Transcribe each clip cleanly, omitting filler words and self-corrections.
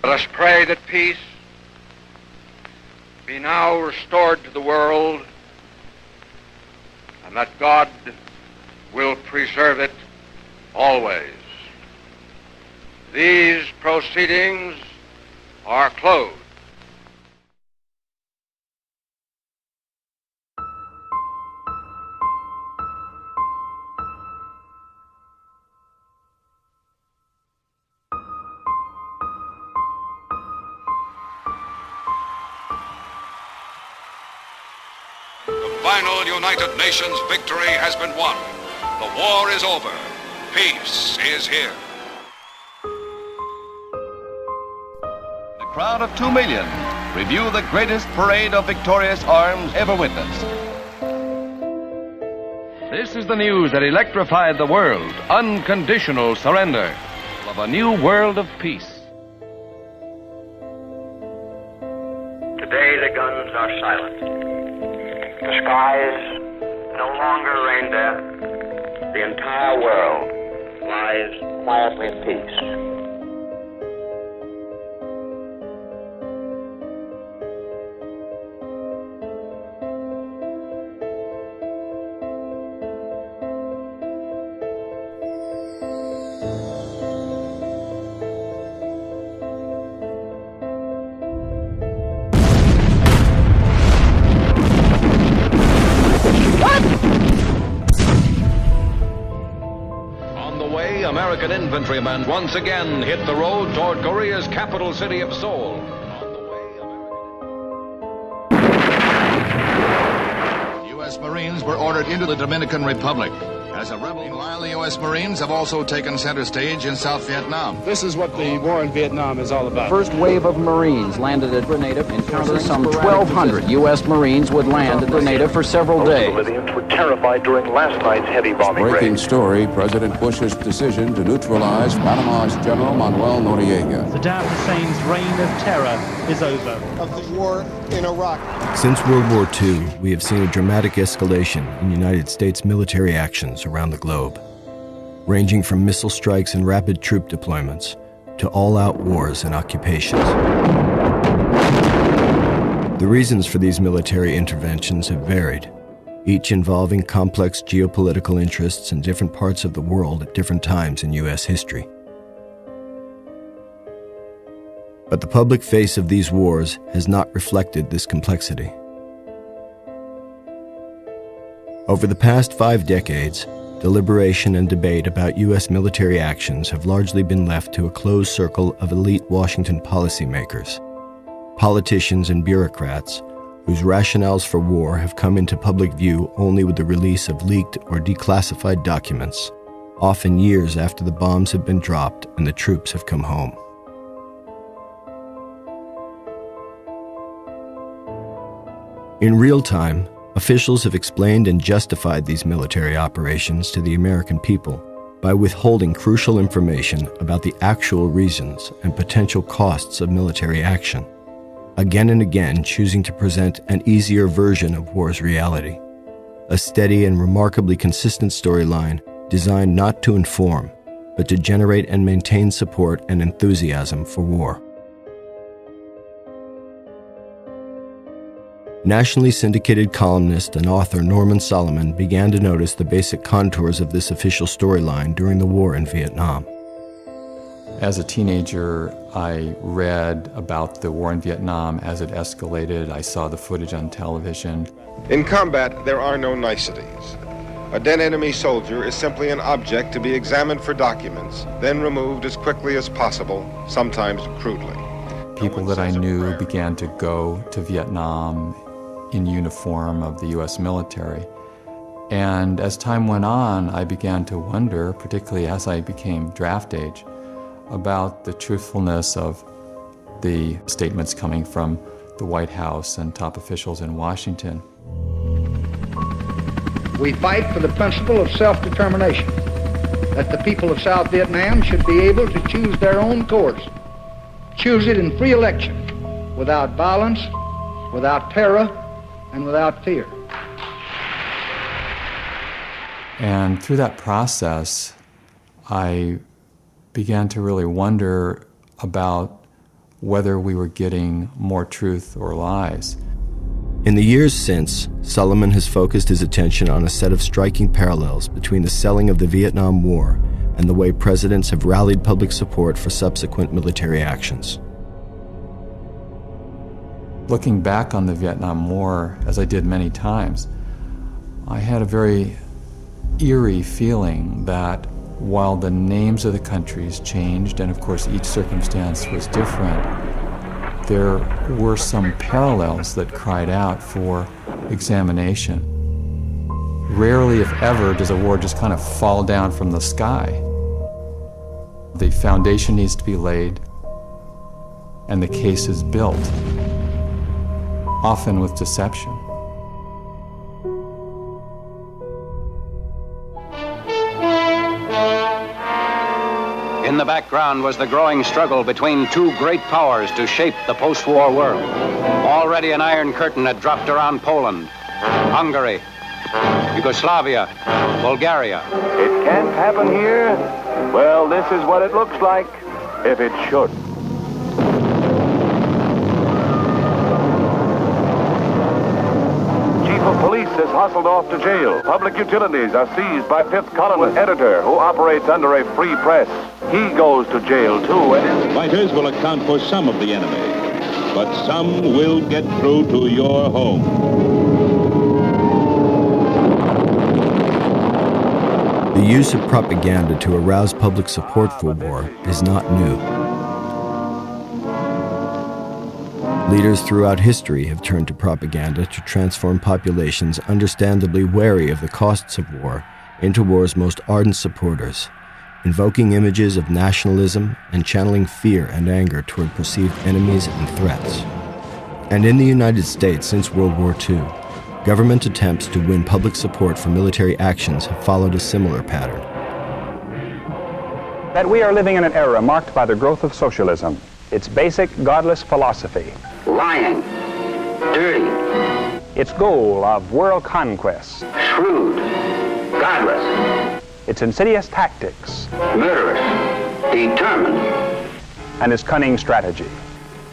Let us pray that peace be now restored to the world and that God will preserve it always. These proceedings are closed. The final United Nations victory has been won. The war is over. Peace is here. A crowd of 2 million review the greatest parade of victorious arms ever witnessed. This is the news that electrified the world. Unconditional surrender of a new world of peace. Today the guns are silent. The skies no longer rain death. The entire world lies quietly in peace. American infantrymen once again hit the road toward Korea's capital city of Seoul. U.S. Marines were ordered into the Dominican Republic. As a rebel, meanwhile, the U.S. Marines have also taken center stage in South Vietnam. This is what the war in Vietnam is all about. First wave of Marines landed at Grenada, encountering some 1,200 U.S. Marines would land at Grenada for several days. Civilians were terrified during last night's heavy bombing raid. Breaking story, President Bush's decision to neutralize Panama's General Manuel Noriega. Saddam Hussein's reign of terror is over. Of the war in Iraq. Since World War II, we have seen a dramatic escalation in United States military actions around the globe, ranging from missile strikes and rapid troop deployments to all-out wars and occupations. The reasons for these military interventions have varied, each involving complex geopolitical interests in different parts of the world at different times in U.S. history. But the public face of these wars has not reflected this complexity. Over the past 5 decades, deliberation and debate about U.S. military actions have largely been left to a closed circle of elite Washington policymakers, politicians and bureaucrats whose rationales for war have come into public view only with the release of leaked or declassified documents, often years after the bombs have been dropped and the troops have come home. In real time, officials have explained and justified these military operations to the American people by withholding crucial information about the actual reasons and potential costs of military action, again and again choosing to present an easier version of war's reality, a steady and remarkably consistent storyline designed not to inform, but to generate and maintain support and enthusiasm for war. Nationally syndicated columnist and author Norman Solomon began to notice the basic contours of this official storyline during the war in Vietnam. As a teenager, I read about the war in Vietnam as it escalated. I saw the footage on television. In combat, there are no niceties. A dead enemy soldier is simply an object to be examined for documents, then removed as quickly as possible, sometimes crudely. People that I knew began to go to Vietnam in uniform of the U.S. military. And as time went on, I began to wonder, particularly as I became draft age, about the truthfulness of the statements coming from the White House and top officials in Washington. We fight for the principle of self-determination, that the people of South Vietnam should be able to choose their own course, choose it in free election, without violence, without terror, and without fear. And through that process, I began to really wonder about whether we were getting more truth or lies. In the years since, Sullivan has focused his attention on a set of striking parallels between the selling of the Vietnam War and the way presidents have rallied public support for subsequent military actions. Looking back on the Vietnam War, as I did many times, I had a very eerie feeling that while the names of the countries changed, and of course each circumstance was different, there were some parallels that cried out for examination. Rarely, if ever, does a war just kind of fall down from the sky. The foundation needs to be laid, and the case is built, often with deception. In the background was the growing struggle between two great powers to shape the post-war world. Already an iron curtain had dropped around Poland, Hungary, Yugoslavia, Bulgaria. It can't happen here? Well, this is what it looks like if it should. Chief of police is hustled off to jail. Public utilities are seized by fifth columnist editor who operates under a free press. He goes to jail too, and fighters will account for some of the enemy, but some will get through to your home. The use of propaganda to arouse public support for war is not new. Leaders throughout history have turned to propaganda to transform populations understandably wary of the costs of war into war's most ardent supporters, invoking images of nationalism and channeling fear and anger toward perceived enemies and threats. And in the United States since World War II, government attempts to win public support for military actions have followed a similar pattern. That we are living in an era marked by the growth of socialism, its basic godless philosophy. Lying, dirty, its goal of world conquest. Shrewd, godless. Its insidious tactics. Murderous, determined. And its cunning strategy.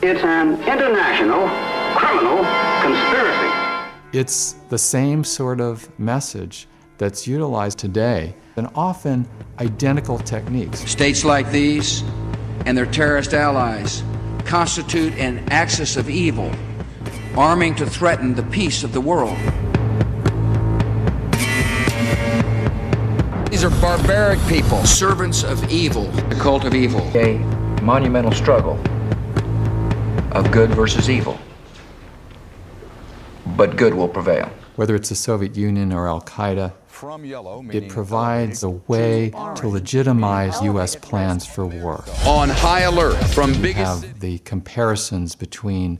It's an international criminal conspiracy. It's the same sort of message that's utilized today, and often identical techniques. States like these and their terrorist allies constitute an axis of evil, arming to threaten the peace of the world. These are barbaric people, servants of evil, the cult of evil. A monumental struggle of good versus evil. But good will prevail. Whether it's the Soviet Union or Al-Qaeda, it provides a way to legitimize U.S. plans for war. On high alert from biggest... Have the comparisons between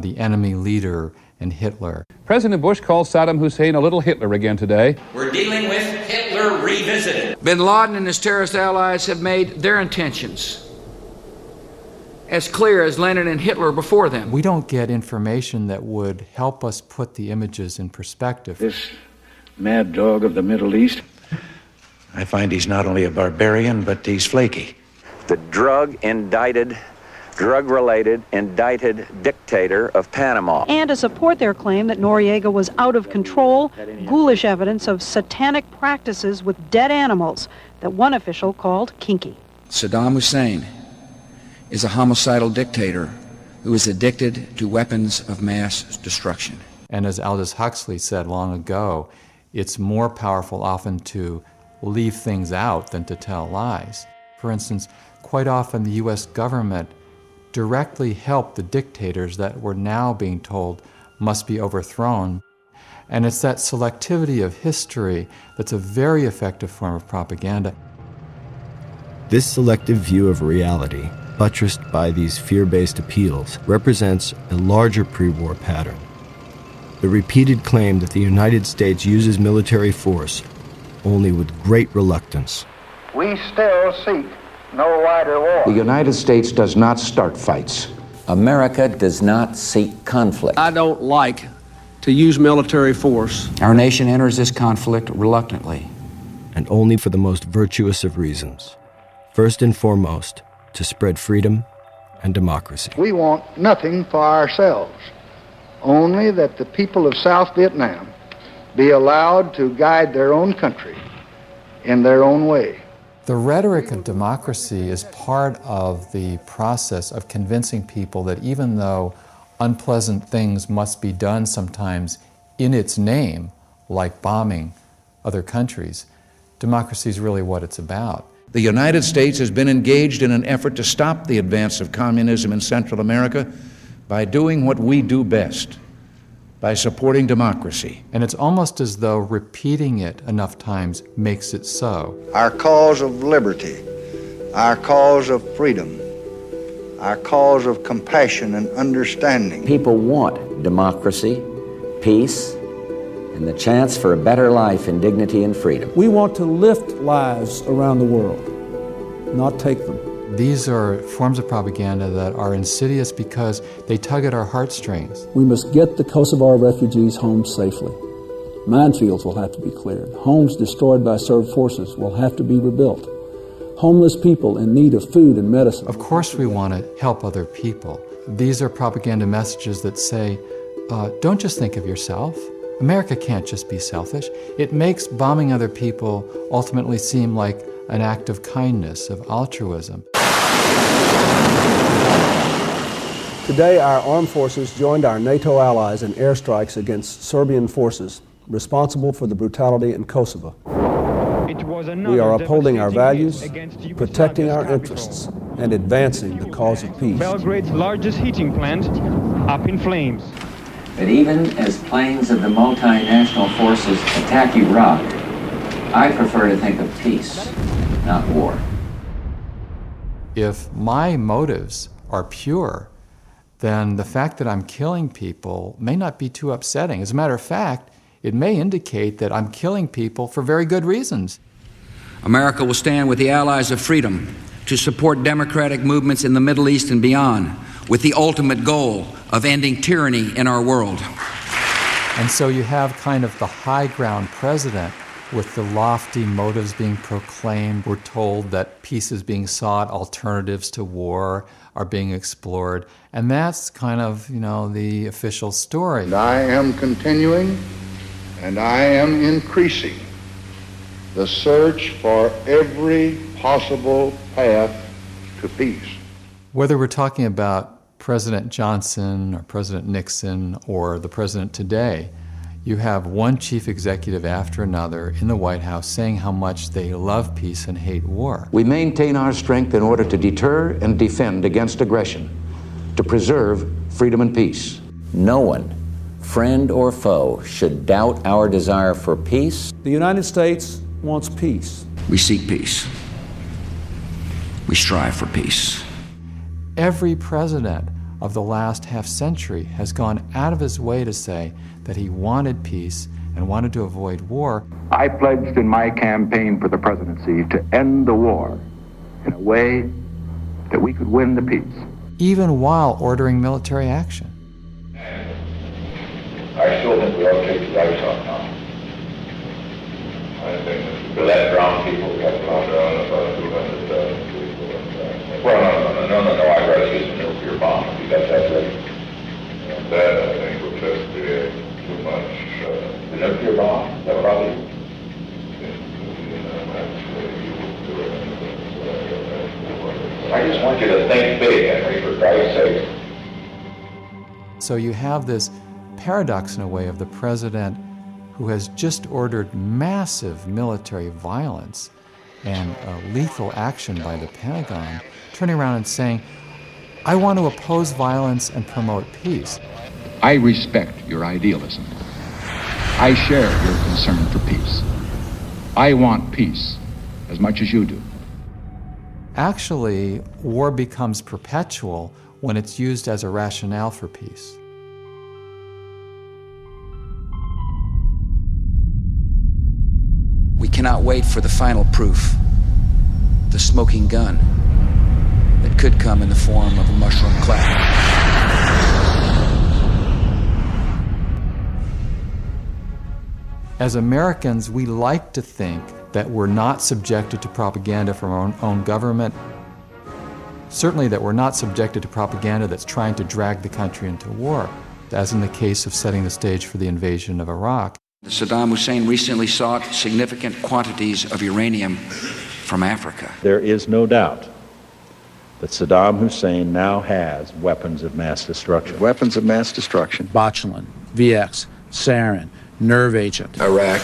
the enemy leader and Hitler. President Bush called Saddam Hussein a little Hitler again today. We're dealing with Hitler revisited. Bin Laden and his terrorist allies have made their intentions as clear as Lenin and Hitler before them. We don't get information that would help us put the images in perspective. This mad dog of the Middle East, I find he's not only a barbarian, but he's flaky. The drug-related, indicted dictator of Panama. And to support their claim that Noriega was out of control, ghoulish evidence of satanic practices with dead animals that one official called kinky. Saddam Hussein is a homicidal dictator who is addicted to weapons of mass destruction. And as Aldous Huxley said long ago, it's more powerful often to leave things out than to tell lies. For instance, quite often the U.S. government directly helped the dictators that were now being told must be overthrown. And it's that selectivity of history that's a very effective form of propaganda. This selective view of reality, buttressed by these fear-based appeals, represents a larger pre-war pattern. The repeated claim that the United States uses military force only with great reluctance. We still seek no wider war. The United States does not start fights. America does not seek conflict. I don't like to use military force. Our nation enters this conflict reluctantly. And only for the most virtuous of reasons. First and foremost, to spread freedom and democracy. We want nothing for ourselves, only that the people of South Vietnam be allowed to guide their own country in their own way. The rhetoric of democracy is part of the process of convincing people that even though unpleasant things must be done sometimes in its name, like bombing other countries, democracy is really what it's about. The United States has been engaged in an effort to stop the advance of communism in Central America by doing what we do best, by supporting democracy. And it's almost as though repeating it enough times makes it so. Our cause of liberty, our cause of freedom, our cause of compassion and understanding. People want democracy, peace, and the chance for a better life in dignity and freedom. We want to lift lives around the world, not take them. These are forms of propaganda that are insidious because they tug at our heartstrings. We must get the Kosovar refugees home safely. Minefields will have to be cleared. Homes destroyed by Serb forces will have to be rebuilt. Homeless people in need of food and medicine. Of course we want to help other people. These are propaganda messages that say, don't just think of yourself. America can't just be selfish. It makes bombing other people ultimately seem like an act of kindness, of altruism. Today, our armed forces joined our NATO allies in airstrikes against Serbian forces responsible for the brutality in Kosovo. We are upholding our values, protecting our interests, and advancing the cause of peace. Belgrade's largest heating plant up in flames. But even as planes of the multinational forces attack Iraq, I prefer to think of peace, not war. If my motives are pure, then the fact that I'm killing people may not be too upsetting. As a matter of fact, it may indicate that I'm killing people for very good reasons. America will stand with the allies of freedom to support democratic movements in the Middle East and beyond, with the ultimate goal of ending tyranny in our world. And so you have kind of the high ground president with the lofty motives being proclaimed. We're told that peace is being sought, alternatives to war are being explored, and that's kind of, the official story. And I am continuing and I am increasing the search for every possible path to peace. Whether we're talking about President Johnson or President Nixon or the president today, you have one chief executive after another in the White House saying how much they love peace and hate war. We maintain our strength in order to deter and defend against aggression, to preserve freedom and peace. No one, friend or foe, should doubt our desire for peace. The United States wants peace. We seek peace. We strive for peace. Every president of the last half century has gone out of his way to say that he wanted peace and wanted to avoid war. I pledged in my campaign for the presidency to end the war in a way that we could win the peace. Even while ordering military action. I still think we ought to take the dice off now. I think for that drown people, we have to drown about 200,000 people. Well, no, I'd rather see some nuclear bomb if you got that ready. And that, I think, would just be too much. The nuclear bomb, that probably. I just want you to think big, Henry, for Christ's sake. So you have this paradox in a way of the president who has just ordered massive military violence and lethal action by the Pentagon, turning around and saying, I want to oppose violence and promote peace. I respect your idealism. I share your concern for peace. I want peace as much as you do. Actually, war becomes perpetual when it's used as a rationale for peace. We cannot wait for the final proof, the smoking gun that could come in the form of a mushroom cloud. As Americans, we like to think that we're not subjected to propaganda from our own government. certainly that we're not subjected to propaganda that's trying to drag the country into war, as in the case of setting the stage for the invasion of Iraq. Saddam Hussein recently sought significant quantities of uranium from Africa. There is no doubt that Saddam Hussein now has weapons of mass destruction. Weapons of mass destruction. Botulinum, VX, sarin, nerve agent. Iraq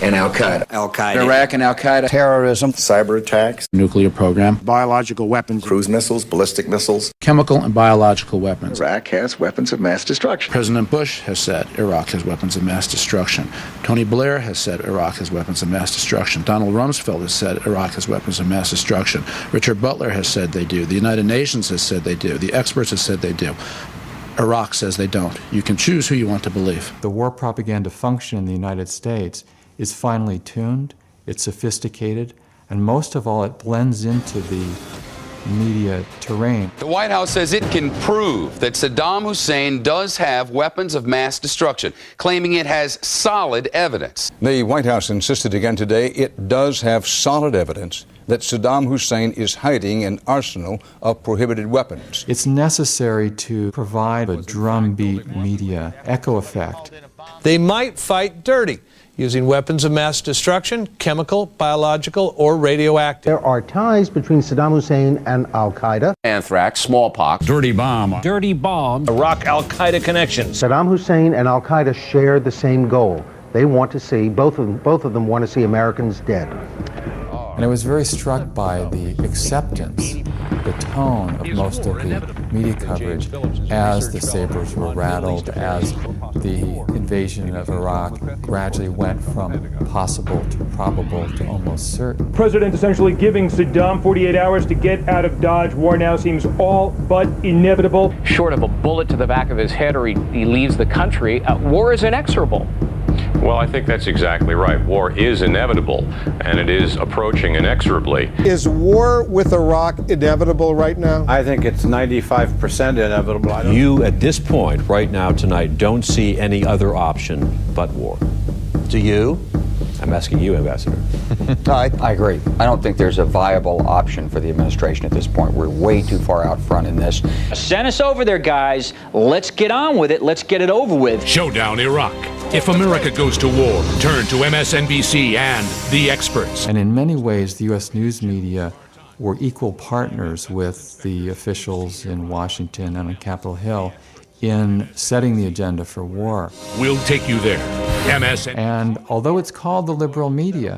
and Al-Qaeda. Al-Qaeda. Iraq and Al-Qaeda. Terrorism. Cyber attacks. Nuclear program. Biological weapons. Cruise missiles, ballistic missiles. Chemical and biological weapons. Iraq has weapons of mass destruction. President Bush has said Iraq has weapons of mass destruction. Tony Blair has said Iraq has weapons of mass destruction. Donald Rumsfeld has said Iraq has weapons of mass destruction. Richard Butler has said they do. The United Nations has said they do. The experts have said they do. Iraq says they don't. You can choose who you want to believe. The war propaganda function in the United States is finely tuned, it's sophisticated, and most of all, it blends into the media terrain. The White House says it can prove that Saddam Hussein does have weapons of mass destruction, claiming it has solid evidence. The White House insisted again today it does have solid evidence that Saddam Hussein is hiding an arsenal of prohibited weapons. It's necessary to provide a drumbeat media echo effect. They might fight dirty, using weapons of mass destruction, chemical, biological, or radioactive. There are ties between Saddam Hussein and Al-Qaeda. Anthrax, smallpox, dirty bomb, Iraq Al-Qaeda connections. Saddam Hussein and Al-Qaeda share the same goal. They want to see, both of them want to see Americans dead. And I was very struck by the acceptance, the tone of most of the media coverage as the sabers were rattled, as the invasion of Iraq gradually went from possible to probable to almost certain. President essentially giving Saddam 48 hours to get out of Dodge. War now seems all but inevitable. Short of a bullet to the back of his head or he leaves the country, war is inexorable. Well, I think that's exactly right. War is inevitable, and it is approaching inexorably. Is war with Iraq inevitable right now? I think it's 95% inevitable. You, at this point, right now, tonight, don't see any other option but war. Do you? I'm asking you, Ambassador. I agree. I don't think there's a viable option for the administration at this point. We're way too far out front in this. Send us over there, guys. Let's get on with it. Let's get it over with. Showdown Iraq. If America goes to war, turn to MSNBC and the experts. And in many ways, the U.S. news media were equal partners with the officials in Washington and on Capitol Hill in setting the agenda for war. We'll take you there. MSN. And although it's called the liberal media,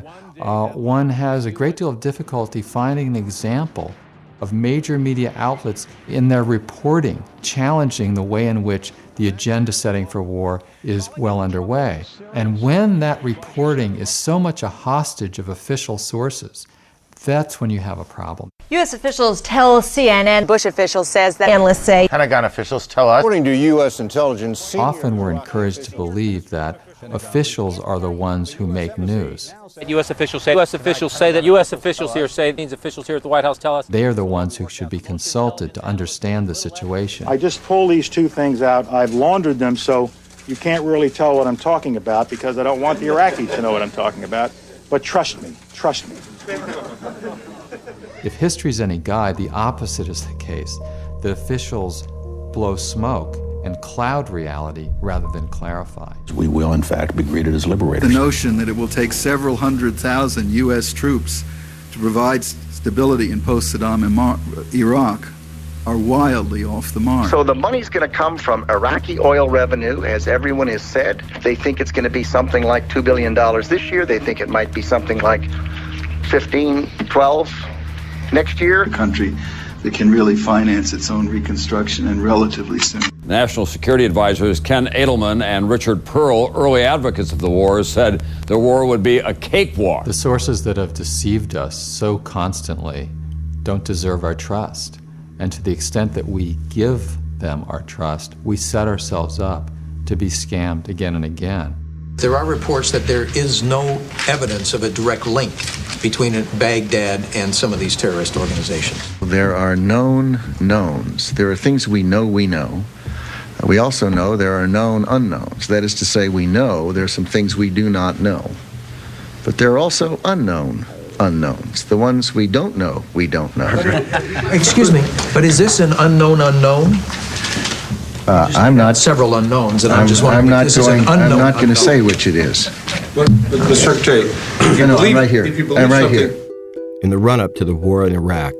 one has a great deal of difficulty finding an example of major media outlets in their reporting challenging the way in which the agenda setting for war is well underway. And when that reporting is so much a hostage of official sources, that's when you have a problem. U.S. officials tell CNN. Bush official says that analysts say. Pentagon officials tell us. According to U.S. intelligence, often we're encouraged to believe that officials are the ones who make news. U.S. officials say that U.S. officials here say, means officials here at the White House tell us. They are the ones who should be consulted to understand the situation. I just pulled these two things out. I've laundered them so you can't really tell what I'm talking about because I don't want the Iraqis to know what I'm talking about. But trust me, trust me. If history's any guide, the opposite is the case, that officials blow smoke and cloud reality rather than clarify. We will, in fact, be greeted as liberators. The notion that it will take several 100,000 U.S. troops to provide stability in post-Saddam Iraq are wildly off the mark. So the money's going to come from Iraqi oil revenue, as everyone has said. They think it's going to be something like $2 billion this year. They think it might be something like 15, 12 next year. A country that can really finance its own reconstruction and relatively soon. National Security Advisors Ken Edelman and Richard Pearl, early advocates of the war, said the war would be a cakewalk. The sources that have deceived us so constantly don't deserve our trust. And to the extent that we give them our trust, we set ourselves up to be scammed again and again. There are reports that there is no evidence of a direct link between Baghdad and some of these terrorist organizations. There are known knowns. There are things we know we know. We also know there are known unknowns. That is to say, we know there are some things we do not know. But there are also unknown unknowns. The ones we don't know, we don't know. Excuse me, but is this an unknown unknown? I'm not. Several unknowns, and I'm just wondering if this is an unknown I'm not going to unknown. say which it is. But the Secretary, I'm right here. I'm right here. In the run-up to the war in Iraq,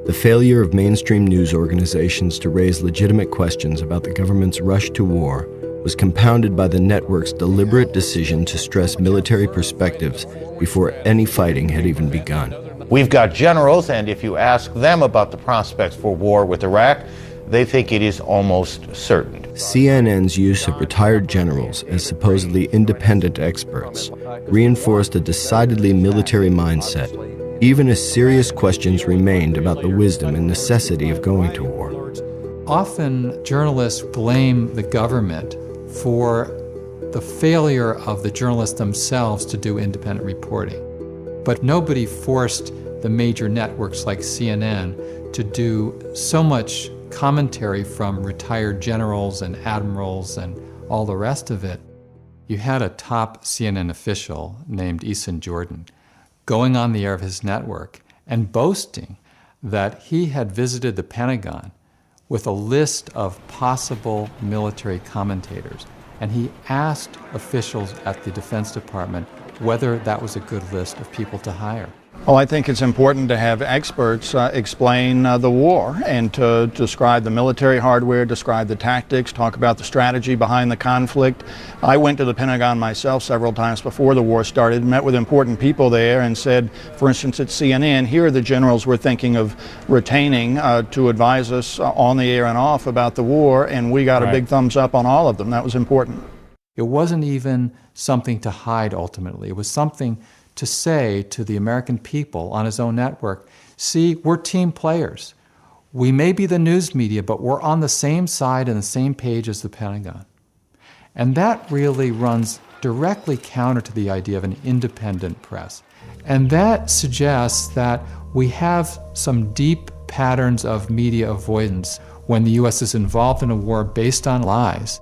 the failure of mainstream news organizations to raise legitimate questions about the government's rush to war was compounded by the network's deliberate decision to stress military perspectives before any fighting had even begun. We've got generals, and if you ask them about the prospects for war with Iraq, they think it is almost certain. CNN's use of retired generals as supposedly independent experts reinforced a decidedly military mindset, even as serious questions remained about the wisdom and necessity of going to war. Often journalists blame the government for the failure of the journalists themselves to do independent reporting. But nobody forced the major networks like CNN to do so much commentary from retired generals and admirals and all the rest of it. You had a top CNN official named Eason Jordan going on the air of his network and boasting that he had visited the Pentagon with a list of possible military commentators. And he asked officials at the Defense Department whether that was a good list of people to hire. Well, I think it's important to have experts explain the war and to describe the military hardware, describe the tactics, talk about the strategy behind the conflict. I went to the Pentagon myself several times before the war started, met with important people there and said, for instance, at CNN, here are the generals we're thinking of retaining to advise us on the air and off about the war, and we got a big thumbs up on all of them. That was important. It wasn't even something to hide ultimately. It was something to say to the American people on his own network, see, we're team players. We may be the news media, but we're on the same side and the same page as the Pentagon. And that really runs directly counter to the idea of an independent press. And that suggests that we have some deep patterns of media avoidance when the U.S. is involved in a war based on lies.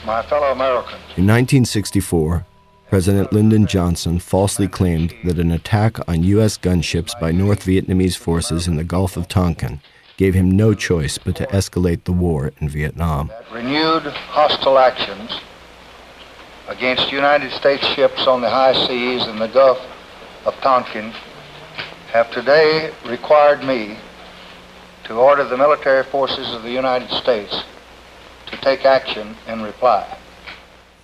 My fellow Americans. In 1964, President Lyndon Johnson falsely claimed that an attack on U.S. gunships by North Vietnamese forces in the Gulf of Tonkin gave him no choice but to escalate the war in Vietnam. Renewed hostile actions against United States ships on the high seas in the Gulf of Tonkin have today required me to order the military forces of the United States to take action in reply.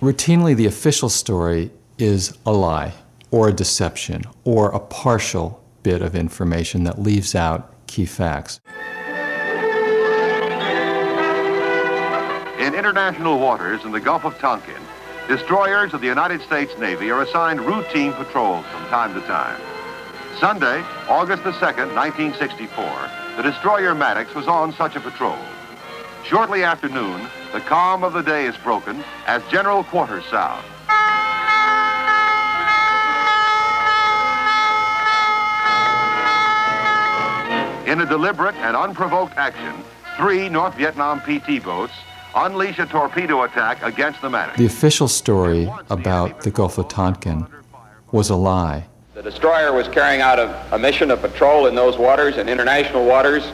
Routinely, the official story is a lie or a deception or a partial bit of information that leaves out key facts. In international waters in the Gulf of Tonkin, destroyers of the United States Navy are assigned routine patrols from time to time. Sunday, August the 2nd, 1964, the destroyer Maddox was on such a patrol. Shortly after noon, the calm of the day is broken as general quarters sound. In a deliberate and unprovoked action, 3 North Vietnam PT boats unleash a torpedo attack against the Maddox. The official story about the Gulf of Tonkin was a lie. The destroyer was carrying out a mission of patrol in those waters, in international waters.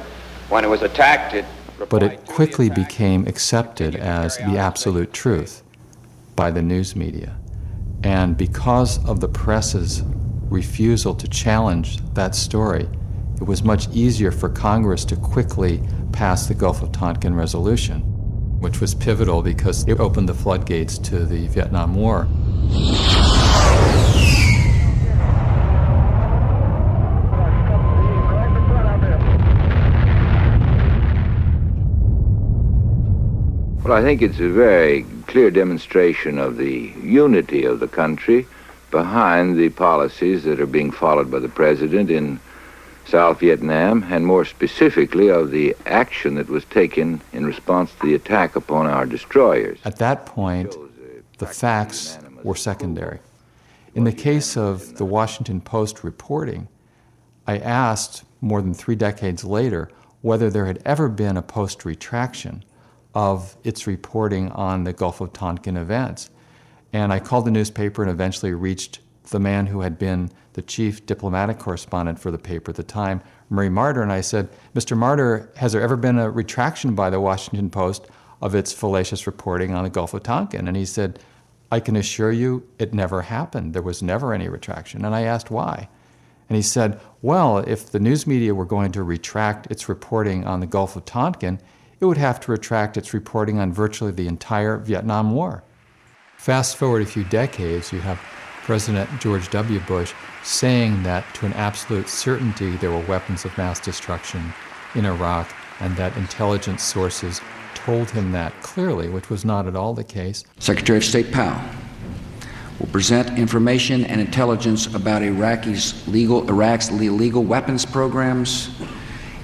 When it was attacked, but it quickly became accepted as the absolute truth by the news media. And because of the press's refusal to challenge that story, it was much easier for Congress to quickly pass the Gulf of Tonkin resolution, which was pivotal because it opened the floodgates to the Vietnam War. Well, I think it's a very clear demonstration of the unity of the country behind the policies that are being followed by the president in South Vietnam, and more specifically of the action that was taken in response to the attack upon our destroyers. At that point, the facts were secondary. In the case of the Washington Post reporting, I asked more than 3 decades later whether there had ever been a Post retraction of its reporting on the Gulf of Tonkin events. And I called the newspaper and eventually reached the man who had been the chief diplomatic correspondent for the paper at the time, Murray Martyr, and I said, Mr. Martyr, has there ever been a retraction by the Washington Post of its fallacious reporting on the Gulf of Tonkin? And he said, I can assure you it never happened. There was never any retraction. And I asked why. And he said, well, if the news media were going to retract its reporting on the Gulf of Tonkin, it would have to retract its reporting on virtually the entire Vietnam War. Fast forward a few decades, you have President George W. Bush saying that to an absolute certainty there were weapons of mass destruction in Iraq, and that intelligence sources told him that clearly, which was not at all the case. Secretary of State Powell will present information and intelligence about Iraq's illegal weapons programs,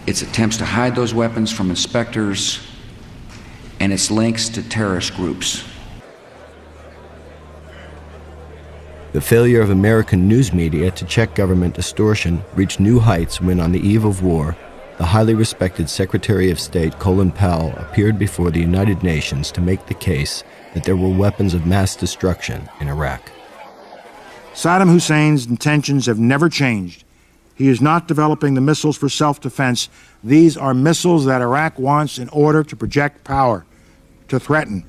its attempts to hide those weapons from inspectors, and its links to terrorist groups. The failure of American news media to check government distortion reached new heights when, on the eve of war, the highly respected Secretary of State Colin Powell appeared before the United Nations to make the case that there were weapons of mass destruction in Iraq. Saddam Hussein's intentions have never changed. He is not developing the missiles for self-defense. These are missiles that Iraq wants in order to project power, to threaten,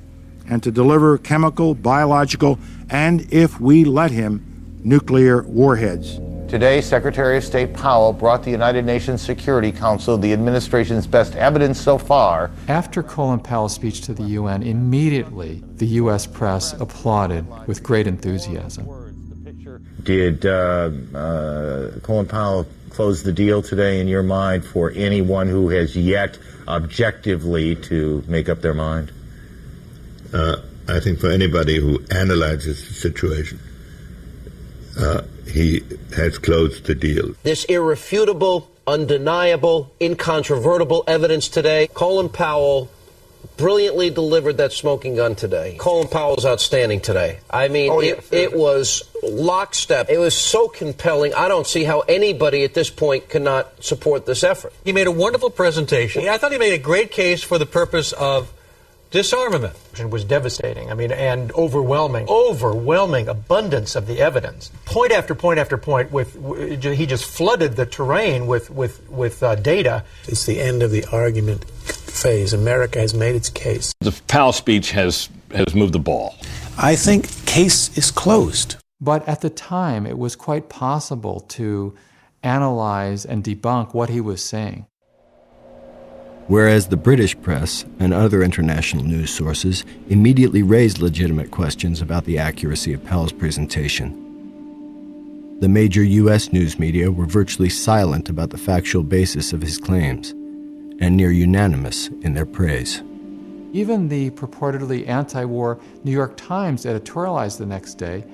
and to deliver chemical, biological, and, if we let him, nuclear warheads. Today, Secretary of State Powell brought the United Nations Security Council the administration's best evidence so far. After Colin Powell's speech to the UN, immediately the U.S. press applauded with great enthusiasm. Did Colin Powell close the deal today in your mind for anyone who has yet objectively to make up their mind? I think for anybody who analyzes the situation, he has closed the deal. This irrefutable, undeniable, incontrovertible evidence today, Colin Powell brilliantly delivered that smoking gun today. Colin Powell is outstanding today. I mean, it was lockstep. It was so compelling. I don't see how anybody at this point cannot support this effort. He made a wonderful presentation. I thought he made a great case for the purpose of disarmament. It was devastating. I mean, and overwhelming abundance of the evidence. Point after point after point. He just flooded the terrain with data. It's the end of the argument phase. America has made its case. The Powell speech has moved the ball. I think case is closed. But at the time, it was quite possible to analyze and debunk what he was saying. Whereas the British press and other international news sources immediately raised legitimate questions about the accuracy of Powell's presentation. The major U.S. news media were virtually silent about the factual basis of his claims, and near unanimous in their praise. Even the purportedly anti-war New York Times editorialized the next day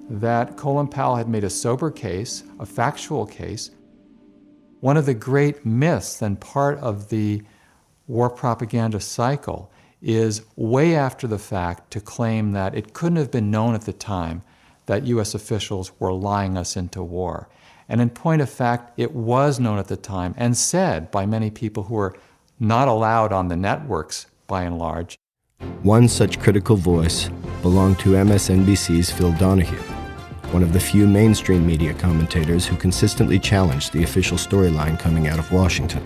that Colin Powell had made a sober case, a factual case. One of the great myths and part of the war propaganda cycle is way after the fact to claim that it couldn't have been known at the time that U.S. officials were lying us into war. And in point of fact, it was known at the time and said by many people who were not allowed on the networks, by and large. One such critical voice belonged to MSNBC's Phil Donahue, one of the few mainstream media commentators who consistently challenged the official storyline coming out of Washington.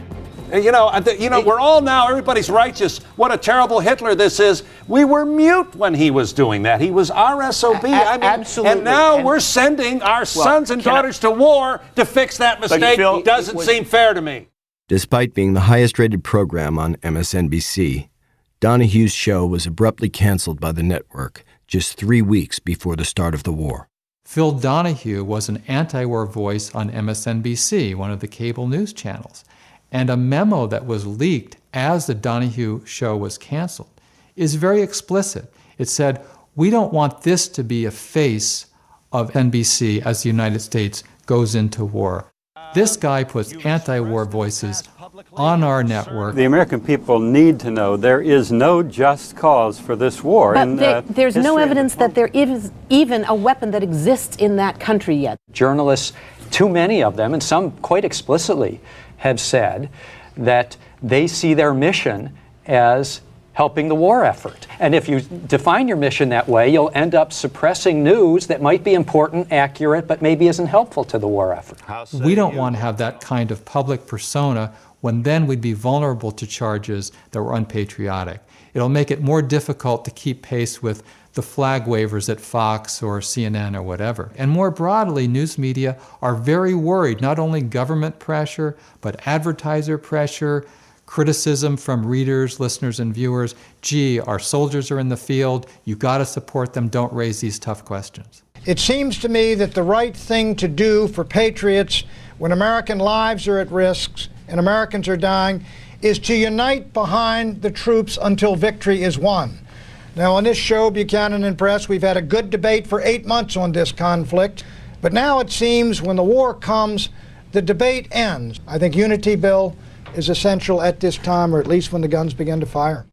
We're all now, everybody's righteous. What a terrible Hitler this is. We were mute when he was doing that. He was our SOB. Absolutely. And now we're sending our sons and daughters to war to fix that mistake. Doesn't seem fair to me. Despite being the highest-rated program on MSNBC, Donahue's show was abruptly canceled by the network just 3 weeks before the start of the war. Phil Donahue was an anti-war voice on MSNBC, one of the cable news channels. And a memo that was leaked as the Donahue show was canceled is very explicit. It said, we don't want this to be a face of NBC as the United States goes into war. This guy puts anti-war voices on our network. The American people need to know there is no just cause for this war. But there's no evidence that there is even a weapon that exists in that country yet. Journalists, too many of them, and some quite explicitly, have said that they see their mission as helping the war effort. And if you define your mission that way, you'll end up suppressing news that might be important, accurate, but maybe isn't helpful to the war effort. We don't want to have that kind of public persona when then we'd be vulnerable to charges that were unpatriotic. It'll make it more difficult to keep pace with the flag wavers at Fox or CNN or whatever. And more broadly, news media are very worried, not only government pressure, but advertiser pressure, criticism from readers, listeners, and viewers. Gee, our soldiers are in the field. You got to support them. Don't raise these tough questions. It seems to me that the right thing to do for patriots when American lives are at risk and Americans are dying is to unite behind the troops until victory is won. Now, on this show, Buchanan and Press, we've had a good debate for 8 months on this conflict, but now it seems when the war comes, the debate ends. I think unity, Bill, is essential at this time, or at least when the guns begin to fire.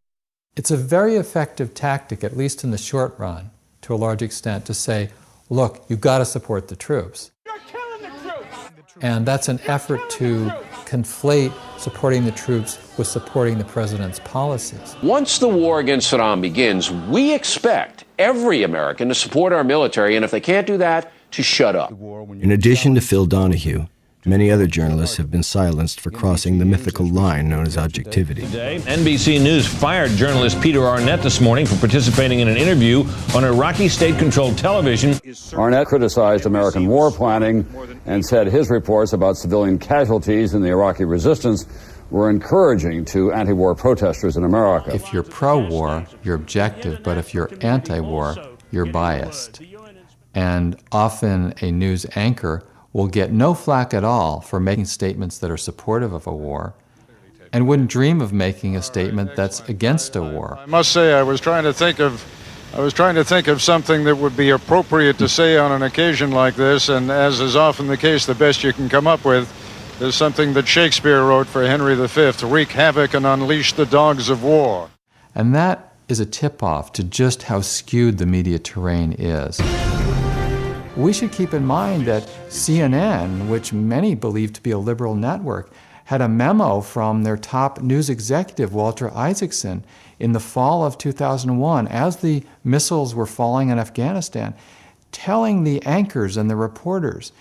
It's a very effective tactic, at least in the short run, to a large extent, to say, look, you've got to support the troops. You're killing the troops! And that's an effort to conflate supporting the troops with supporting the president's policies. Once the war against Saddam begins, we expect every American to support our military, and if they can't do that, to shut up. In addition to Phil Donahue, many other journalists have been silenced for crossing the mythical line known as objectivity. Today, NBC News fired journalist Peter Arnett this morning for participating in an interview on Iraqi state-controlled television. Arnett criticized American war planning and said his reports about civilian casualties in the Iraqi resistance were encouraging to anti-war protesters in America. If you're pro-war, you're objective, but if you're anti-war, you're biased. And often a news anchor will get no flack at all for making statements that are supportive of a war and wouldn't dream of making a statement that's against a war. I must say I was trying to think of something that would be appropriate to say on an occasion like this, and as is often the case, the best you can come up with is something that Shakespeare wrote for Henry V, wreak havoc and unleash the dogs of war. And that is a tip-off to just how skewed the media terrain is. We should keep in mind that CNN, which many believe to be a liberal network, had a memo from their top news executive, Walter Isaacson, in the fall of 2001, as the missiles were falling in Afghanistan, telling the anchors and the reporters,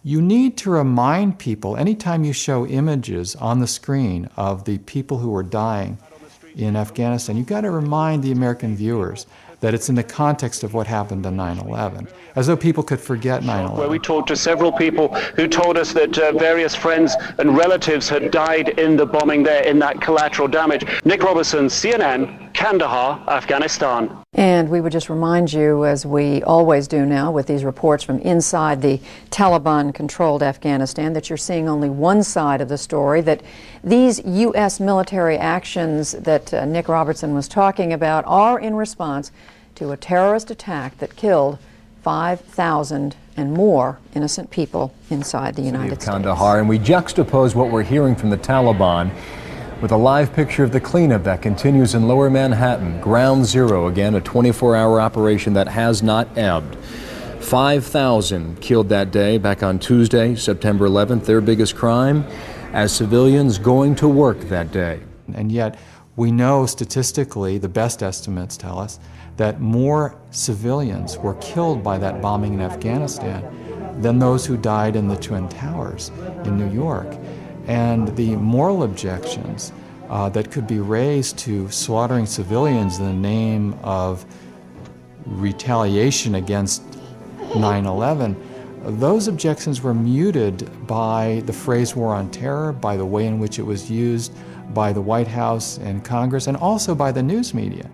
you need to remind people, anytime you show images on the screen of the people who were dying in Afghanistan, you've got to remind the American viewers that it's in the context of what happened on 9/11, as though people could forget 9/11. Where we talked to several people who told us that various friends and relatives had died in the bombing there, in that collateral damage. Nick Robertson, CNN, Kandahar, Afghanistan. And we would just remind you, as we always do now with these reports from inside the Taliban-controlled Afghanistan, that you're seeing only one side of the story, that these U.S. military actions that Nick Robertson was talking about are in response to a terrorist attack that killed 5,000 and more innocent people inside the United States. Kandahar, and we juxtapose what we're hearing from the Taliban with a live picture of the cleanup that continues in Lower Manhattan. Ground Zero, again, a 24-hour operation that has not ebbed. 5,000 killed that day, back on Tuesday, September 11th, their biggest crime, as civilians going to work that day. And yet, we know statistically, the best estimates tell us, that more civilians were killed by that bombing in Afghanistan than those who died in the Twin Towers in New York. And the moral objections that could be raised to slaughtering civilians in the name of retaliation against 9/11, those objections were muted by the phrase war on terror, by the way in which it was used by the White House and Congress, and also by the news media.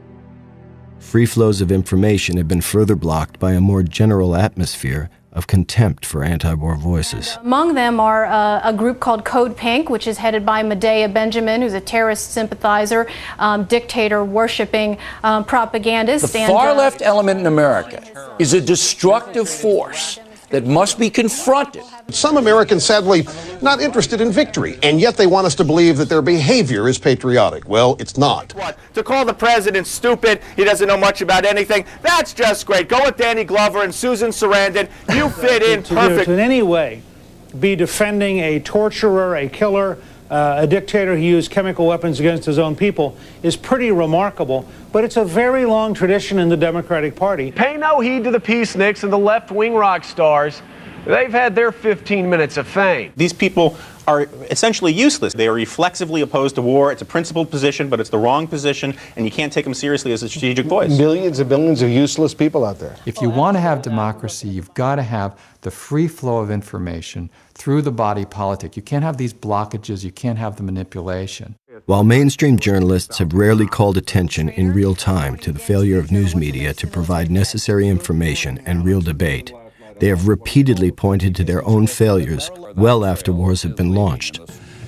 Free flows of information have been further blocked by a more general atmosphere of contempt for anti-war voices. Among them are a group called Code Pink, which is headed by Medea Benjamin, who's a terrorist sympathizer, dictator-worshipping propagandist. The far-left element in America is a destructive force that must be confronted. Some Americans, sadly, not interested in victory, and yet they want us to believe that their behavior is patriotic. Well, it's not. What? To call the president stupid, he doesn't know much about anything, that's just great. Go with Danny Glover and Susan Sarandon. You fit in perfect. To in any way be defending a torturer, a killer, a dictator who used chemical weapons against his own people, is pretty remarkable. But it's a very long tradition in the Democratic Party. Pay no heed to the peaceniks and the left-wing rock stars. They've had their 15 minutes of fame. These people are essentially useless. They are reflexively opposed to war. It's a principled position, but it's the wrong position, and you can't take them seriously as a strategic voice. Millions and billions of useless people out there. If you want to have democracy, you've got to have the free flow of information through the body politic. You can't have these blockages. You can't have the manipulation. While mainstream journalists have rarely called attention in real time to the failure of news media to provide necessary information and real debate, they have repeatedly pointed to their own failures well after wars have been launched.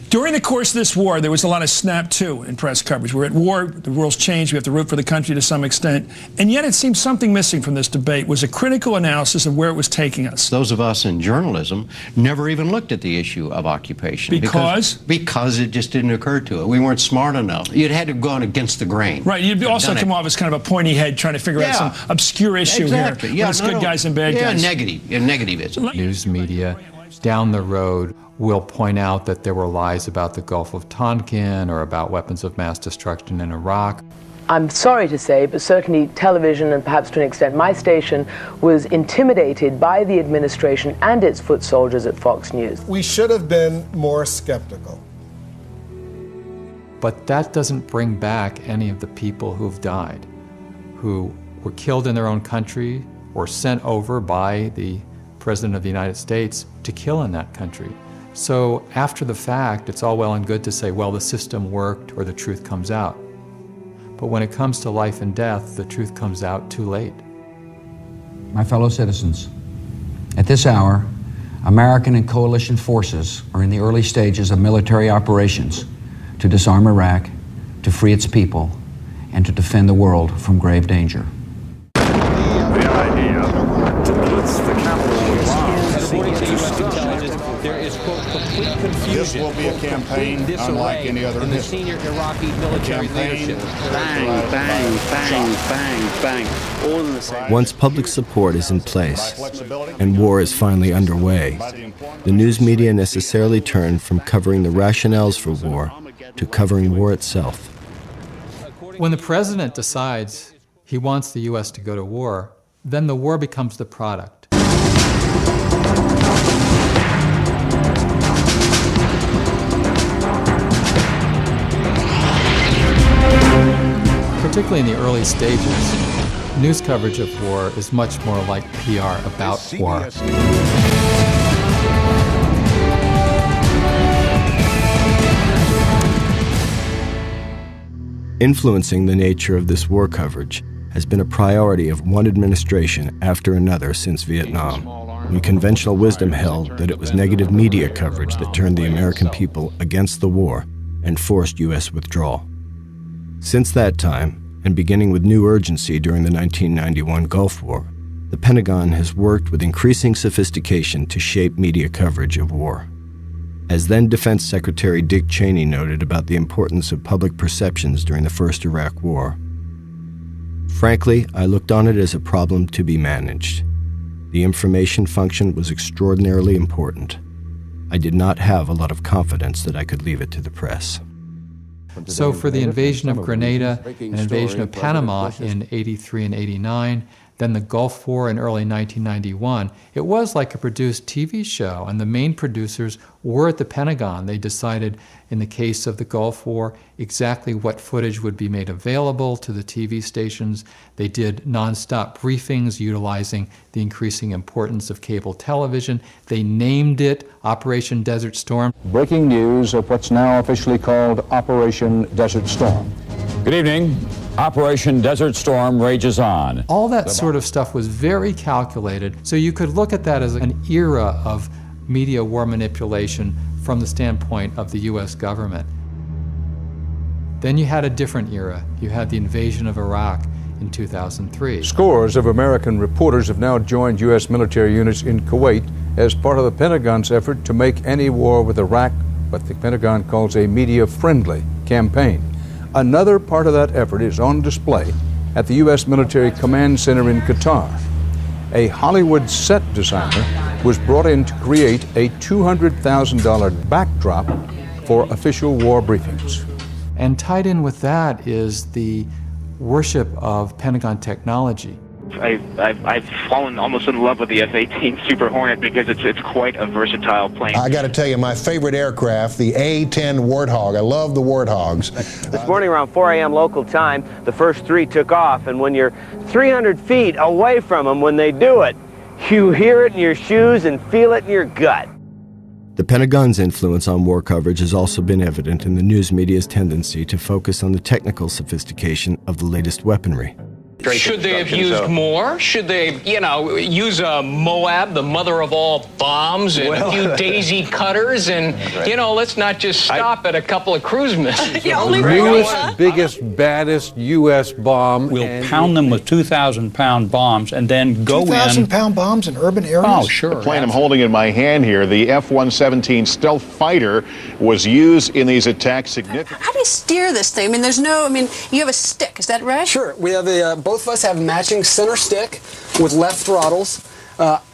During the course of this war, there was a lot of snap to in press coverage. We're at war, the world's changed, we have to root for the country to some extent. And yet it seems something missing from this debate was a critical analysis of where it was taking us. Those of us in journalism never even looked at the issue of occupation. Because it just didn't occur to it. We weren't smart enough. You'd had to go on against the grain. Right, you'd also come off as kind of a pointy head trying to figure out some obscure issue here. Yeah, it's good guys and bad guys. Negativism. News media down the road will point out that there were lies about the Gulf of Tonkin or about weapons of mass destruction in Iraq. I'm sorry to say, but certainly television and perhaps to an extent my station was intimidated by the administration and its foot soldiers at Fox News. We should have been more skeptical. But that doesn't bring back any of the people who've died, who were killed in their own country or sent over by the President of the United States to kill in that country. So after the fact, it's all well and good to say, well, the system worked or the truth comes out. But when it comes to life and death, the truth comes out too late. My fellow citizens, at this hour, American and coalition forces are in the early stages of military operations to disarm Iraq, to free its people, and to defend the world from grave danger. The idea to blitz the capital there is, quote, complete confusion. This will be a campaign unlike any other in the senior Iraqi military leadership. Bang, bang, bang, bang, bang. All in the same. Once public support is in place and war is finally underway, the news media necessarily turn from covering the rationales for war to covering war itself. When the president decides he wants the U.S. to go to war, then the war becomes the product. Particularly in the early stages, news coverage of war is much more like PR about war. Influencing the nature of this war coverage has been a priority of one administration after another since Vietnam, when conventional wisdom held that it was negative media coverage that turned the American people against the war and forced U.S. withdrawal. Since that time, and beginning with new urgency during the 1991 Gulf War, the Pentagon has worked with increasing sophistication to shape media coverage of war. As then Defense Secretary Dick Cheney noted about the importance of public perceptions during the first Iraq War, frankly, I looked on it as a problem to be managed. The information function was extraordinarily important. I did not have a lot of confidence that I could leave it to the press. So for the invasion of Grenada and invasion of Panama in 83 and 89, then the Gulf War in early 1991, it was like a produced TV show, and the main producers were at the Pentagon. They decided, in the case of the Gulf War, exactly what footage would be made available to the TV stations. They did nonstop briefings utilizing the increasing importance of cable television. They named it Operation Desert Storm. Breaking news of what's now officially called Operation Desert Storm. Good evening. Operation Desert Storm rages on. All that sort of stuff was very calculated, so you could look at that as an era of media war manipulation from the standpoint of the U.S. government. Then you had a different era. You had the invasion of Iraq in 2003. Scores of American reporters have now joined U.S. military units in Kuwait as part of the Pentagon's effort to make any war with Iraq what the Pentagon calls a media-friendly campaign. Another part of that effort is on display at the U.S. Military Command Center in Qatar. A Hollywood set designer was brought in to create a $200,000 backdrop for official war briefings. And tied in with that is the worship of Pentagon technology. I've fallen almost in love with the F-18 Super Hornet because it's quite a versatile plane. I got to tell you, my favorite aircraft, the A-10 Warthog. I love the Warthogs. This morning around 4 a.m. local time, the first three took off, and when you're 300 feet away from them when they do it, you hear it in your shoes and feel it in your gut. The Pentagon's influence on war coverage has also been evident in the news media's tendency to focus on the technical sophistication of the latest weaponry. Should they have used more? Should they, use a Moab, the mother of all bombs, and a few daisy cutters, and, let's not just stop at a couple of cruise missiles. Newest, biggest, baddest U.S. bomb. We'll pound them with 2,000-pound bombs and then go in. 2,000-pound bombs in urban areas? Oh, sure. The plane I'm holding in my hand here, the F-117 stealth fighter, was used in these attacks significantly. How do you steer this thing? You have a stick, is that right? Sure. We have both of us have matching center stick with left throttles.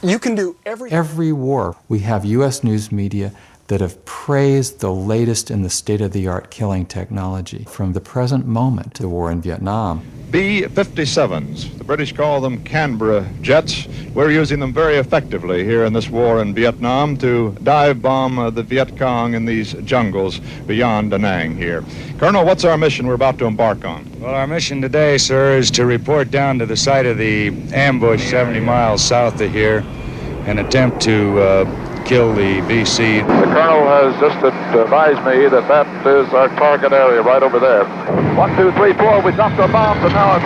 You can do everything. Every war, we have U.S. news media that have praised the latest in the state-of-the-art killing technology, from the present moment to the war in Vietnam. B-57s, the British call them Canberra jets. We're using them very effectively here in this war in Vietnam to dive bomb the Viet Cong in these jungles beyond Da Nang here. Colonel, what's our mission we're about to embark on? Well, our mission today, sir, is to report down to the site of the ambush 70 miles south of here and attempt to kill the VC. The Colonel has just advised me that that is our target area right over there. 1, 2, 3, 4, we dropped our bombs, and now a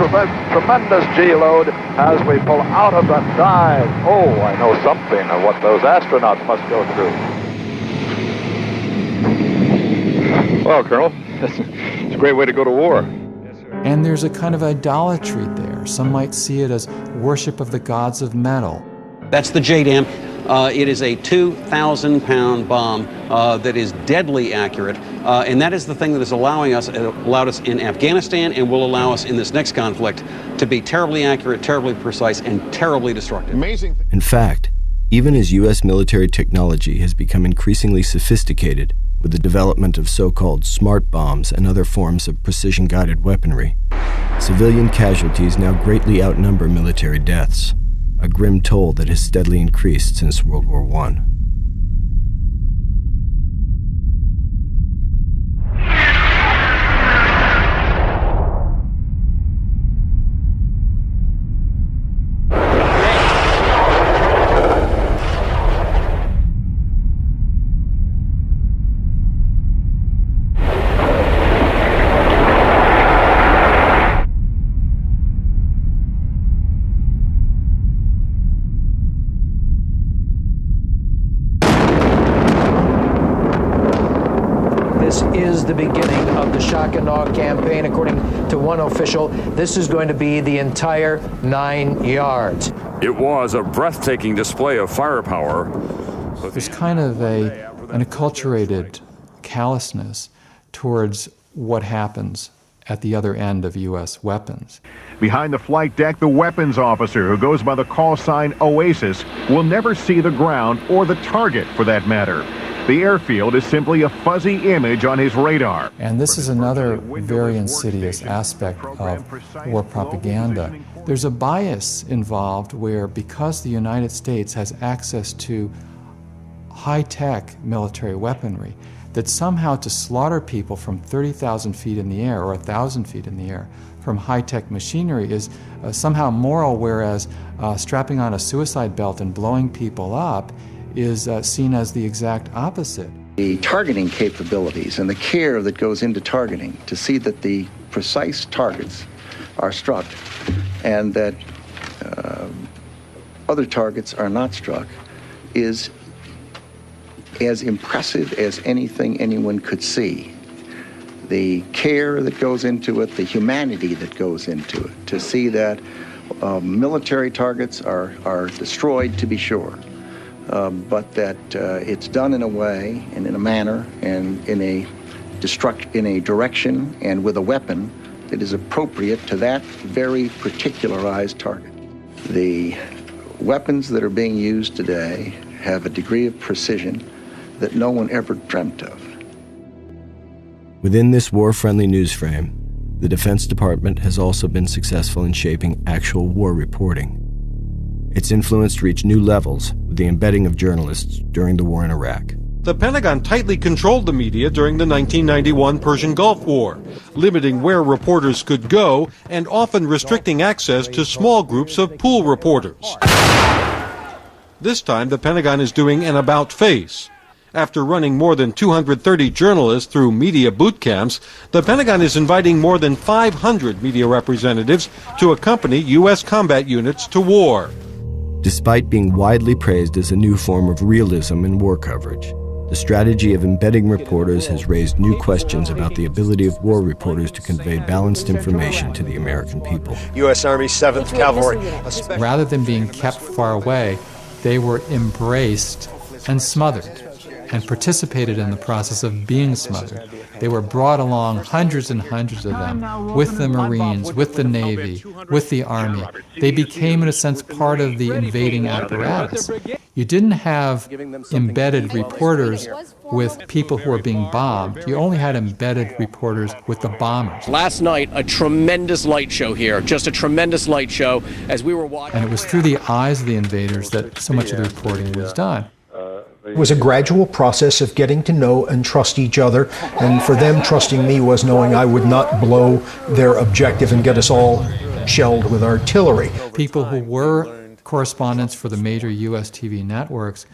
tremendous G-load as we pull out of that dive. Oh, I know something of what those astronauts must go through. Well, Colonel, it's a great way to go to war. And there's a kind of idolatry there. Some might see it as worship of the gods of metal. That's the JDAM. It is a 2,000-pound bomb that is deadly accurate, and that is the thing that is allowed us in Afghanistan and will allow us in this next conflict to be terribly accurate, terribly precise, and terribly destructive. Amazing. In fact, even as U.S. military technology has become increasingly sophisticated with the development of so-called smart bombs and other forms of precision-guided weaponry, civilian casualties now greatly outnumber military deaths, a grim toll that has steadily increased since World War I. This is the beginning of the shock and awe campaign. According to one official, this is going to be the entire 9 yards. It was a breathtaking display of firepower. There's kind of an acculturated callousness towards what happens at the other end of U.S. weapons. Behind the flight deck, the weapons officer, who goes by the call sign Oasis, will never see the ground or the target for that matter. The airfield is simply a fuzzy image on his radar. And this is another very insidious aspect of war propaganda. There's a bias involved where, because the United States has access to high-tech military weaponry, that somehow to slaughter people from 30,000 feet in the air or 1,000 feet in the air from high-tech machinery is somehow moral, whereas strapping on a suicide belt and blowing people up is seen as the exact opposite. The targeting capabilities and the care that goes into targeting to see that the precise targets are struck and that other targets are not struck is as impressive as anything anyone could see. The care that goes into it, the humanity that goes into it, to see that military targets are destroyed, to be sure, but that it's done in a way and in a manner and in a direction and with a weapon that is appropriate to that very particularized target. The weapons that are being used today have a degree of precision that no one ever dreamt of. Within this war-friendly news frame, the Defense Department has also been successful in shaping actual war reporting. Its influence reached new levels with the embedding of journalists during the war in Iraq. The Pentagon tightly controlled the media during the 1991 Persian Gulf War, limiting where reporters could go and often restricting access to small groups of pool reporters. This time, the Pentagon is doing an about-face. After running more than 230 journalists through media boot camps, the Pentagon is inviting more than 500 media representatives to accompany U.S. combat units to war. Despite being widely praised as a new form of realism in war coverage, the strategy of embedding reporters has raised new questions about the ability of war reporters to convey balanced information to the American people. U.S. Army 7th Cavalry. Rather than being kept far away, they were embraced and smothered and participated in the process of being smothered. They were brought along, hundreds and hundreds of them, with the Marines, with the Navy, with the Army. They became, in a sense, part of the invading apparatus. You didn't have embedded reporters with people who were being bombed. You only had embedded reporters with the bombers. Last night, a tremendous light show here, just a tremendous light show as we were watching. And it was through the eyes of the invaders that so much of the reporting was done. It was a gradual process of getting to know and trust each other, and for them, trusting me was knowing I would not blow their objective and get us all shelled with artillery. People who were correspondents for the major U.S. TV networks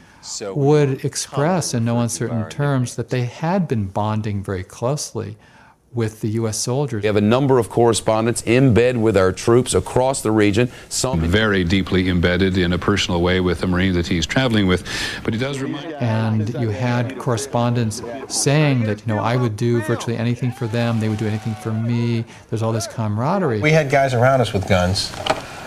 would express in no uncertain terms that they had been bonding very closely with the U.S. soldiers. We have a number of correspondents in bed with our troops across the region. Some very deeply embedded in a personal way with the Marines that he's traveling with. But he does remind. And you had correspondents saying that, I would do virtually anything for them. They would do anything for me. There's all this camaraderie. We had guys around us with guns,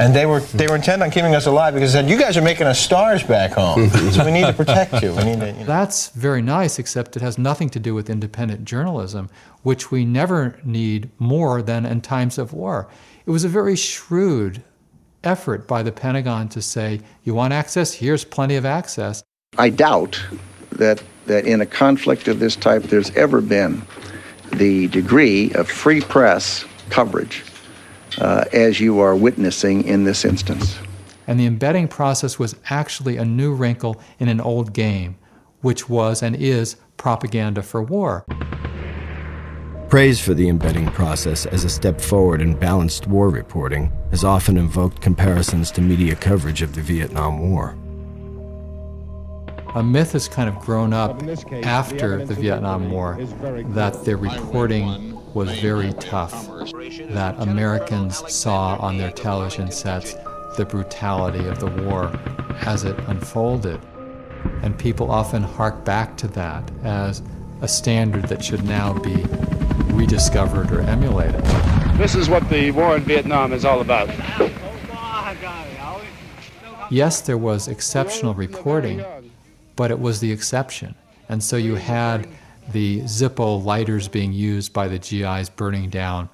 and they were intent on keeping us alive because they said, "You guys are making us stars back home, so we need to protect you." We need to, That's very nice, except it has nothing to do with independent journalism, which we never need more than in times of war. It was a very shrewd effort by the Pentagon to say, you want access? Here's plenty of access. I doubt that in a conflict of this type there's ever been the degree of free press coverage as you are witnessing in this instance. And the embedding process was actually a new wrinkle in an old game, which was and is propaganda for war. Praise for the embedding process as a step forward in balanced war reporting has often invoked comparisons to media coverage of the Vietnam War. A myth has kind of grown up after the Vietnam War that the reporting was very tough, that Americans saw on their television sets the brutality of the war as it unfolded. And people often hark back to that as a standard that should now be rediscovered or emulated. This is what the war in Vietnam is all about. Yes, there was exceptional reporting, but it was the exception. And so you had the Zippo lighters being used by the GIs burning down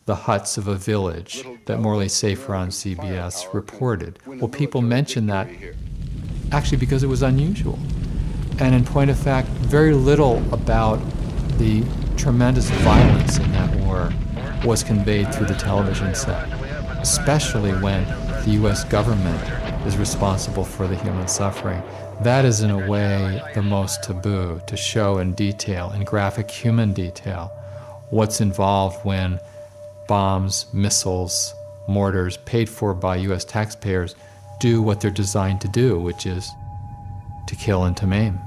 the huts of a village that Morley Safer on CBS reported. Well, people mentioned that actually because it was unusual. And in point of fact, very little about the tremendous violence in that war was conveyed through the television set, especially when the U.S. government is responsible for the human suffering. That is, in a way, the most taboo, to show in detail, in graphic human detail, what's involved when bombs, missiles, mortars, paid for by U.S. taxpayers, do what they're designed to do, which is to kill and to maim.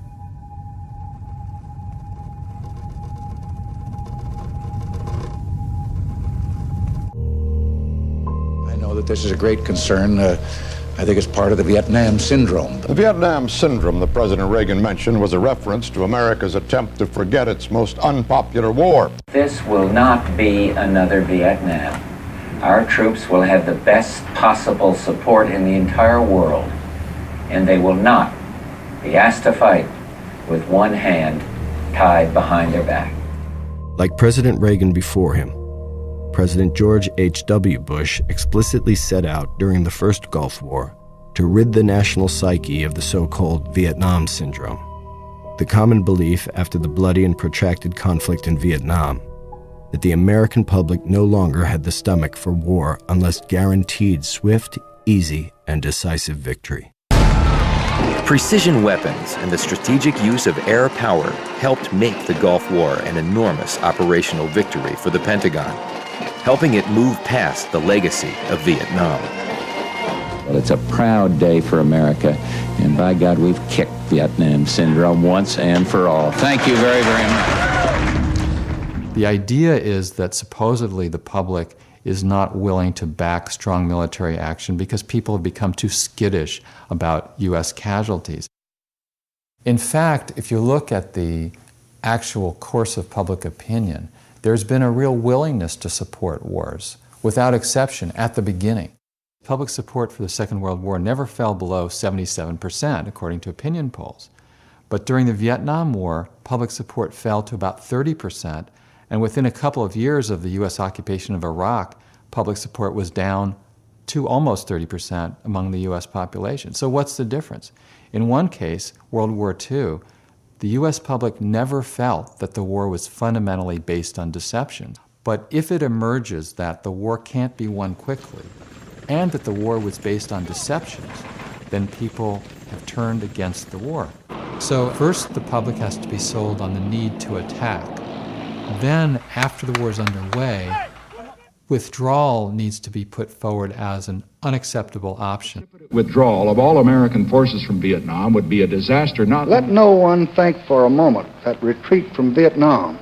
I know that this is a great concern. I think it's part of the Vietnam syndrome. The Vietnam syndrome that President Reagan mentioned was a reference to America's attempt to forget its most unpopular war. This will not be another Vietnam. Our troops will have the best possible support in the entire world, and they will not be asked to fight with one hand tied behind their back. Like President Reagan before him, President George H.W. Bush explicitly set out during the first Gulf War to rid the national psyche of the so-called Vietnam syndrome. the common belief after the bloody and protracted conflict in Vietnam that the American public no longer had the stomach for war unless guaranteed swift, easy, and decisive victory. Precision weapons and the strategic use of air power helped make the Gulf War an enormous operational victory for the Pentagon, helping it move past the legacy of Vietnam. Well, it's a proud day for America, and by God, we've kicked Vietnam syndrome once and for all. Thank you very, very much. The idea is that supposedly the public is not willing to back strong military action because people have become too skittish about U.S. casualties. In fact, if you look at the actual course of public opinion, there's been a real willingness to support wars, without exception, at the beginning. Public support for the Second World War never fell below 77%, according to opinion polls. But during the Vietnam War, public support fell to about 30%, and within a couple of years of the U.S. occupation of Iraq, public support was down to almost 30% among the U.S. population. So what's the difference? In one case, World War II, the U.S. public never felt that the war was fundamentally based on deception. But if it emerges that the war can't be won quickly, and that the war was based on deceptions, then people have turned against the war. So first, the public has to be sold on the need to attack. Then, after the war is underway, withdrawal needs to be put forward as an unacceptable option. Withdrawal of all American forces from Vietnam would be a disaster. Let no one think for a moment that retreat from Vietnam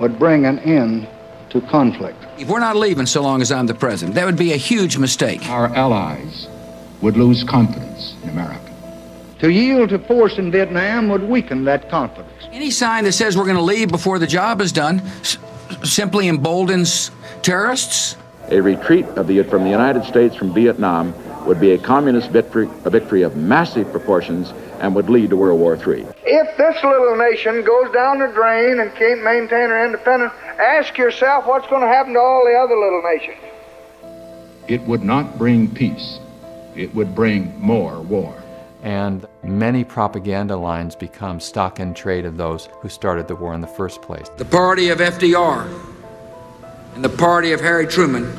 would bring an end to conflict. If we're not leaving so long as I'm the president, that would be a huge mistake. Our allies would lose confidence in America. To yield to force in Vietnam would weaken that confidence. Any sign that says we're going to leave before the job is done simply emboldens terrorists. A retreat from the United States from Vietnam would be a communist victory, a victory of massive proportions, and would lead to World War III. If this little nation goes down the drain and can't maintain her independence, ask yourself what's going to happen to all the other little nations. It would not bring peace. It would bring more war. And many propaganda lines become stock in trade of those who started the war in the first place. The party of FDR and the party of Harry Truman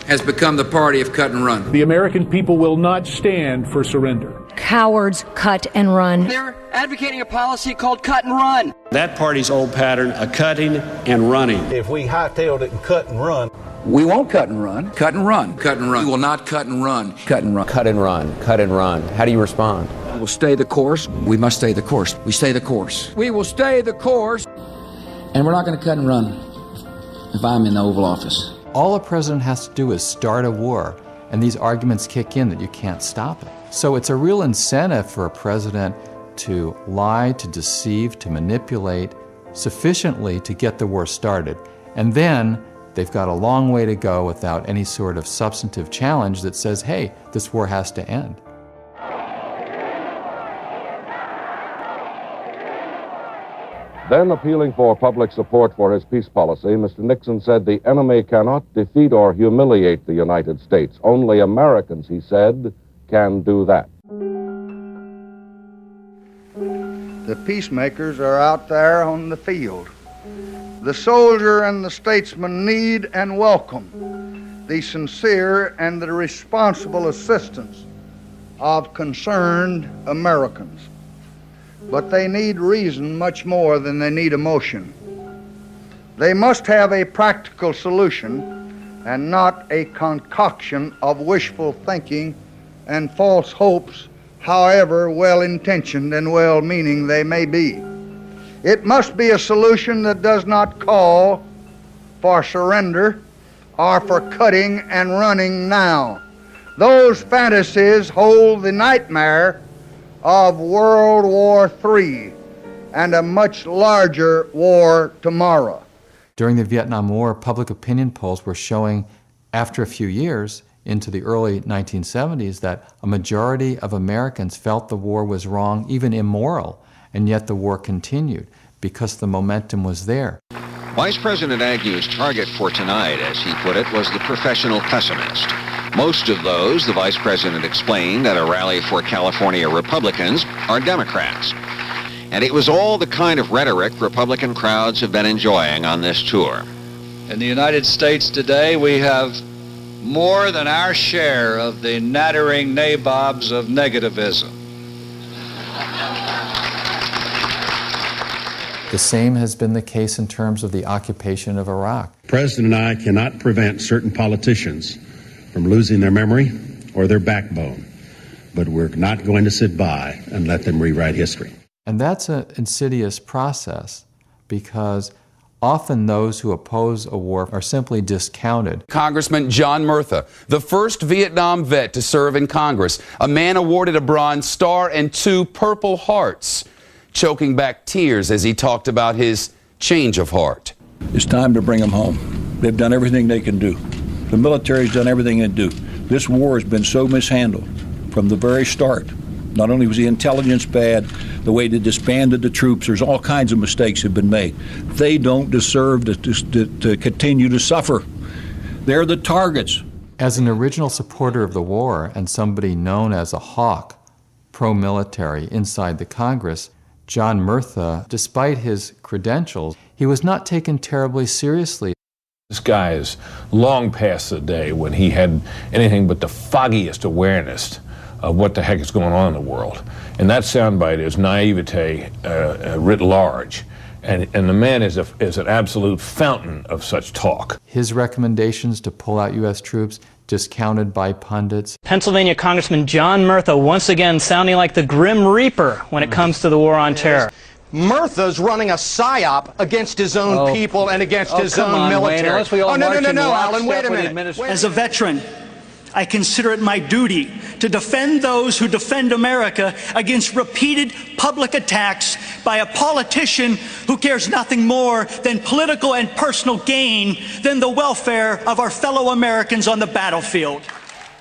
has become the party of cut and run. The American people will not stand for surrender. Cowards cut and run. They're advocating a policy called cut and run. That party's old pattern of cutting and running. If we hightailed it and cut and run, we won't cut and run. Cut and run. Cut and run. We will not cut and run. Cut and run. Cut and run. Cut and run. How do you respond? We will stay the course. We must stay the course. We stay the course. We will stay the course. And we're not going to cut and run if I'm in the Oval Office. All a president has to do is start a war, and these arguments kick in that you can't stop it. So it's a real incentive for a president to lie, to deceive, to manipulate sufficiently to get the war started. And then they've got a long way to go without any sort of substantive challenge that says, hey, this war has to end. Then, appealing for public support for his peace policy, Mr. Nixon said the enemy cannot defeat or humiliate the United States. Only Americans, he said, can do that. The peacemakers are out there on the field. The soldier and the statesman need and welcome the sincere and the responsible assistance of concerned Americans. But they need reason much more than they need emotion. They must have a practical solution and not a concoction of wishful thinking and false hopes, however well-intentioned and well-meaning they may be. It must be a solution that does not call for surrender or for cutting and running now. Those fantasies hold the nightmare of World War III and a much larger war tomorrow. During the Vietnam War, public opinion polls were showing, after a few years, into the early 1970s, that a majority of Americans felt the war was wrong, even immoral, and yet the war continued because the momentum was there. Vice President Agnew's target for tonight, as he put it, was the professional pessimist. Most of those, the Vice President explained at a rally for California Republicans, are Democrats. And it was all the kind of rhetoric Republican crowds have been enjoying on this tour. In the United States today, we have more than our share of the nattering nabobs of negativism. The same has been the case in terms of the occupation of Iraq. The President and I cannot prevent certain politicians from losing their memory or their backbone, but we're not going to sit by and let them rewrite history. And that's an insidious process because often those who oppose a war are simply discounted. Congressman John Murtha, the first Vietnam vet to serve in Congress, a man awarded a Bronze Star and 2 Purple Hearts, choking back tears as he talked about his change of heart. It's time to bring them home. They've done everything they can do. The military's done everything it can do. This war has been so mishandled from the very start. Not only was the intelligence bad, the way they disbanded the troops, there's all kinds of mistakes have been made. They don't deserve to continue to suffer. They're the targets. As an original supporter of the war and somebody known as a hawk, pro-military inside the Congress, John Murtha, despite his credentials, he was not taken terribly seriously. This guy is long past the day when he had anything but the foggiest awareness of what the heck is going on in the world. And that soundbite is naivete writ large. And the man is an absolute fountain of such talk. His recommendations to pull out U.S. troops discounted by pundits. Pennsylvania Congressman John Murtha once again sounding like the Grim Reaper when it comes to the war on terror. Murtha's running a psyop against his own people and against his own military. No, Alan, wait a minute. As a veteran, I consider it my duty to defend those who defend America against repeated public attacks by a politician who cares nothing more than political and personal gain than the welfare of our fellow Americans on the battlefield.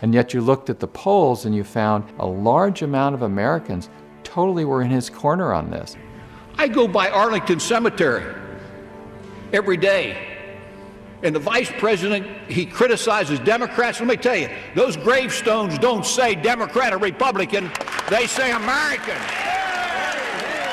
And yet you looked at the polls and you found a large amount of Americans totally were in his corner on this. I go by Arlington Cemetery every day. And the vice president, he criticizes Democrats. Let me tell you, those gravestones don't say Democrat or Republican, they say American.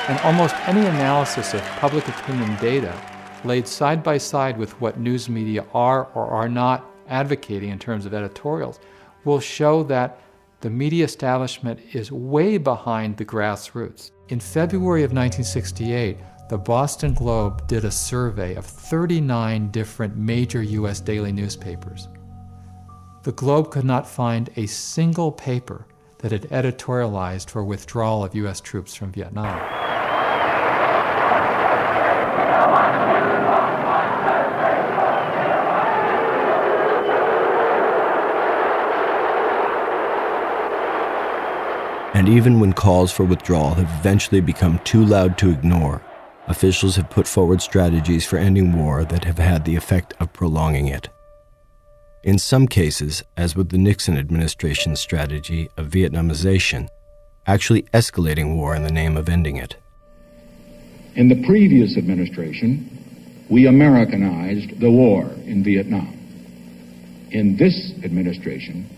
And almost any analysis of public opinion data laid side by side with what news media are or are not advocating in terms of editorials will show that the media establishment is way behind the grassroots. In February of 1968, the Boston Globe did a survey of 39 different major U.S. daily newspapers. The Globe could not find a single paper that had editorialized for withdrawal of U.S. troops from Vietnam. And even when calls for withdrawal have eventually become too loud to ignore, officials have put forward strategies for ending war that have had the effect of prolonging it. In some cases, as with the Nixon administration's strategy of Vietnamization, actually escalating war in the name of ending it. In the previous administration, we Americanized the war in Vietnam. In this administration,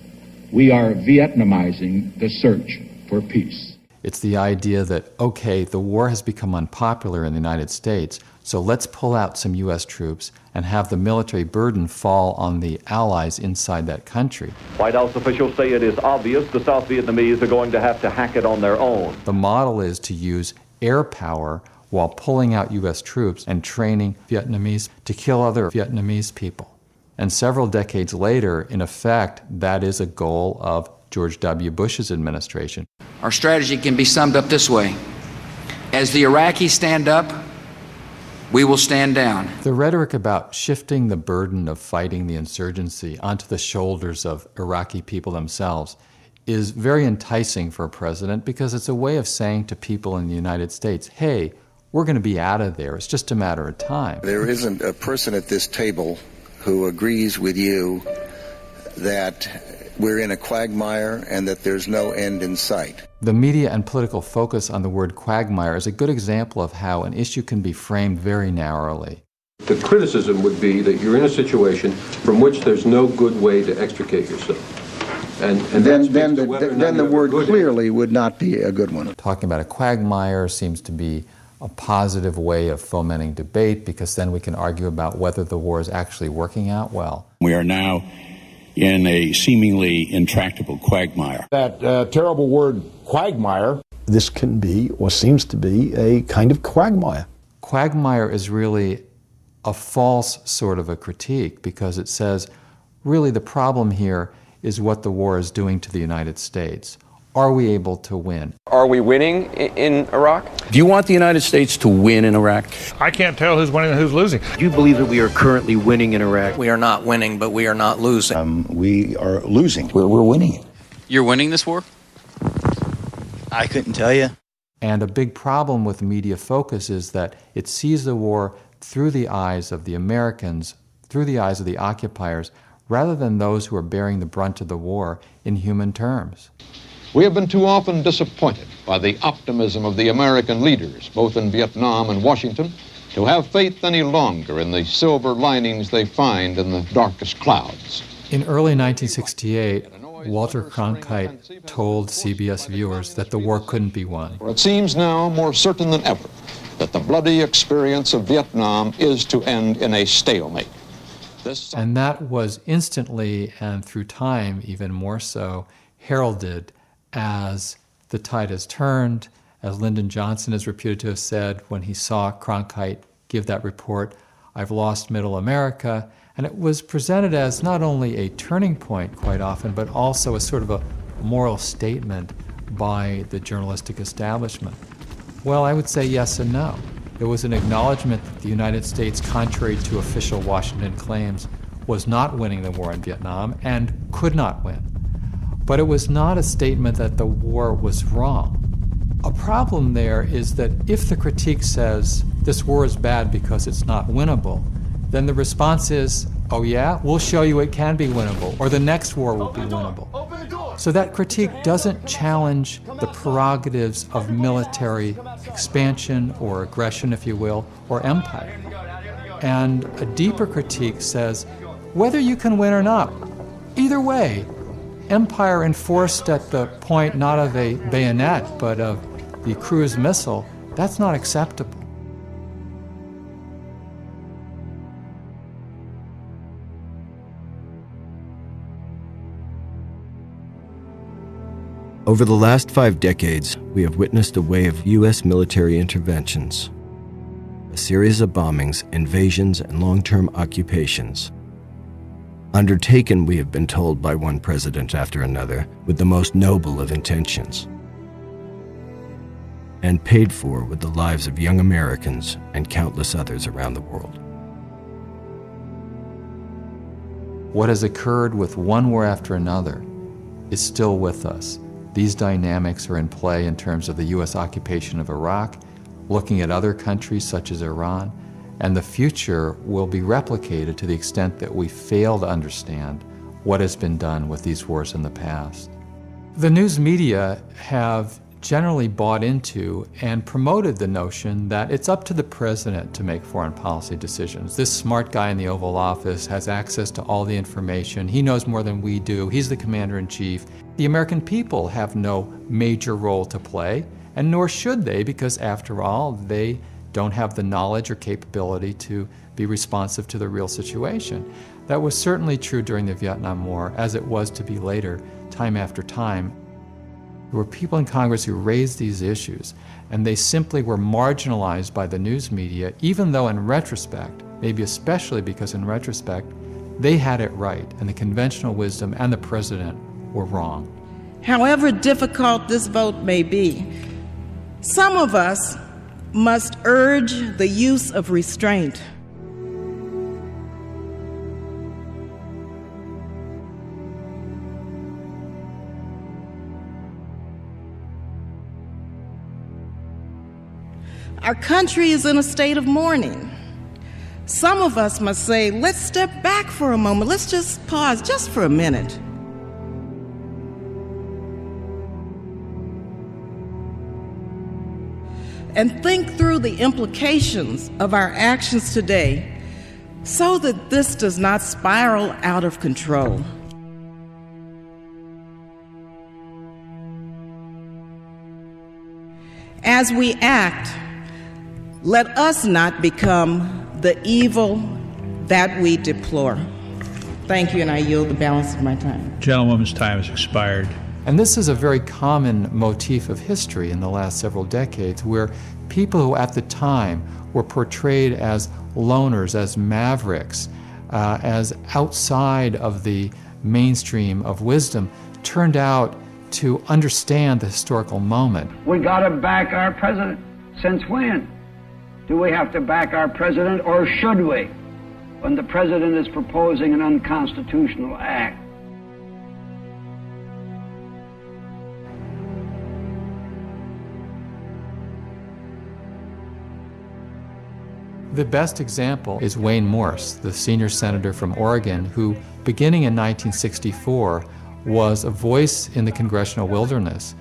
we are Vietnamizing the search for peace. It's the idea that, okay, the war has become unpopular in the United States, so let's pull out some U.S. troops and have the military burden fall on the allies inside that country. White House officials say it is obvious the South Vietnamese are going to have to hack it on their own. The model is to use air power while pulling out U.S. troops and training Vietnamese to kill other Vietnamese people. And several decades later, in effect, that is a goal of George W. Bush's administration. Our strategy can be summed up this way. As the Iraqis stand up, we will stand down. The rhetoric about shifting the burden of fighting the insurgency onto the shoulders of Iraqi people themselves is very enticing for a president because it's a way of saying to people in the United States, hey, we're going to be out of there. It's just a matter of time. There isn't a person at this table who agrees with you that we're in a quagmire and that there's no end in sight. The media and political focus on the word quagmire is a good example of how an issue can be framed very narrowly. The criticism would be that you're in a situation from which there's no good way to extricate yourself. And then the word clearly would not be a good one. Talking about a quagmire seems to be a positive way of fomenting debate, because then we can argue about whether the war is actually working out well. We are now in a seemingly intractable quagmire. That terrible word quagmire. This can be, or seems to be, a kind of quagmire. Quagmire is really a false sort of a critique, because it says, really the problem here is what the war is doing to the United States. Are we able to win? Are we winning in Iraq? Do you want the United States to win in Iraq? I can't tell who's winning and who's losing. Do you believe that we are currently winning in Iraq? We are not winning, but we are not losing. We are losing. We're winning it. You're winning this war? I couldn't tell you. And a big problem with media focus is that it sees the war through the eyes of the Americans, through the eyes of the occupiers, rather than those who are bearing the brunt of the war in human terms. We have been too often disappointed by the optimism of the American leaders, both in Vietnam and Washington, to have faith any longer in the silver linings they find in the darkest clouds. In early 1968, Walter Cronkite told CBS viewers that the war couldn't be won. It seems now more certain than ever that the bloody experience of Vietnam is to end in a stalemate. And that was instantly, and through time even more so, heralded as the tide has turned, as Lyndon Johnson is reputed to have said when he saw Cronkite give that report, "I've lost Middle America." And it was presented as not only a turning point quite often, but also a sort of a moral statement by the journalistic establishment. Well, I would say yes and no. It was an acknowledgement that the United States, contrary to official Washington claims, was not winning the war in Vietnam and could not win. But it was not a statement that the war was wrong. A problem there is that if the critique says this war is bad because it's not winnable, then the response is, oh yeah, we'll show you it can be winnable, or the next war will be winnable. So that critique doesn't challenge the prerogatives of military expansion or aggression, if you will, or empire. And a deeper critique says, whether you can win or not, either way, empire enforced at the point not of a bayonet, but of the cruise missile, that's not acceptable. Over the last 5 decades, we have witnessed a wave of U.S. military interventions, a series of bombings, invasions, and long-term occupations. Undertaken, we have been told by one president after another, with the most noble of intentions, and paid for with the lives of young Americans and countless others around the world. What has occurred with one war after another is still with us. These dynamics are in play in terms of the U.S. occupation of Iraq, looking at other countries such as Iran, and the future will be replicated to the extent that we fail to understand what has been done with these wars in the past. The news media have generally bought into and promoted the notion that it's up to the president to make foreign policy decisions. This smart guy in the Oval Office has access to all the information. He knows more than we do. He's the commander-in-chief. The American people have no major role to play, and nor should they, because after all, they don't have the knowledge or capability to be responsive to the real situation. That was certainly true during the Vietnam War, as it was to be later, time after time. There were people in Congress who raised these issues, and they simply were marginalized by the news media, even though in retrospect, maybe especially because in retrospect, they had it right, and the conventional wisdom and the president were wrong. However difficult this vote may be, some of us must urge the use of restraint. Our country is in a state of mourning. Some of us must say, let's step back for a moment. Let's just pause just for a minute. And think through the implications of our actions today so that this does not spiral out of control. As we act, let us not become the evil that we deplore. Thank you, and I yield the balance of my time. Gentlewoman's time has expired. And this is a very common motif of history in the last several decades, where people who at the time were portrayed as loners, as mavericks, as outside of the mainstream of wisdom, turned out to understand the historical moment. We got to back our president. Since when? Do we have to back our president, or should we, when the president is proposing an unconstitutional act? The best example is Wayne Morse, the senior senator from Oregon, who, beginning in 1964, was a voice in the congressional wilderness.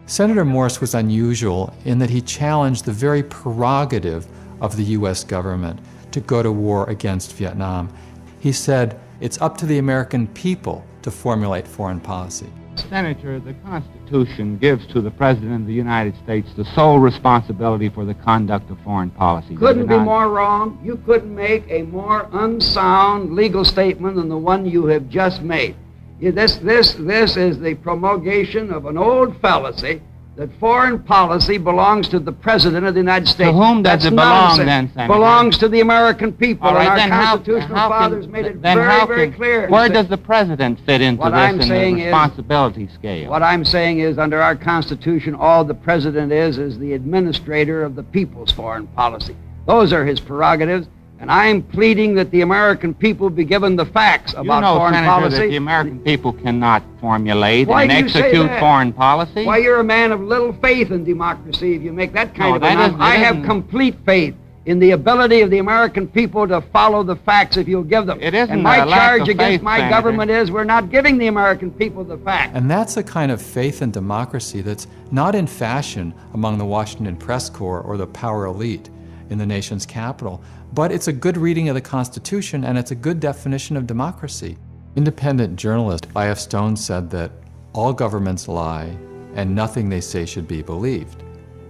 Senator Morse was unusual in that he challenged the very prerogative of the U.S. government to go to war against Vietnam. He said, it's up to the American people to formulate foreign policy. Senator, the Constitution gives to the President of the United States the sole responsibility for the conduct of foreign policy. Couldn't be more wrong. You couldn't make a more unsound legal statement than the one you have just made. This is the promulgation of an old fallacy that foreign policy belongs to the President of the United States. To whom does it belong then, Senator? Belongs to the American people. All right, and our constitutional fathers made it very clear. Where does the President fit into this in the responsibility scale? What I'm saying is, under our Constitution, all the President is the administrator of the people's foreign policy. Those are his prerogatives. And I'm pleading that the American people be given the facts about foreign Senator, policy. That the American people cannot formulate and execute foreign policy? Why, you're a man of little faith in democracy if you make that kind of announcement. I have complete faith in the ability of the American people to follow the facts if you'll give them. It isn't and my a lack charge of against faith, my Senator. government is we're not giving the American people the facts. And that's a kind of faith in democracy that's not in fashion among the Washington press corps or the power elite in the nation's capital. But it's a good reading of the Constitution, and it's a good definition of democracy. Independent journalist I.F. Stone said that all governments lie, and nothing they say should be believed.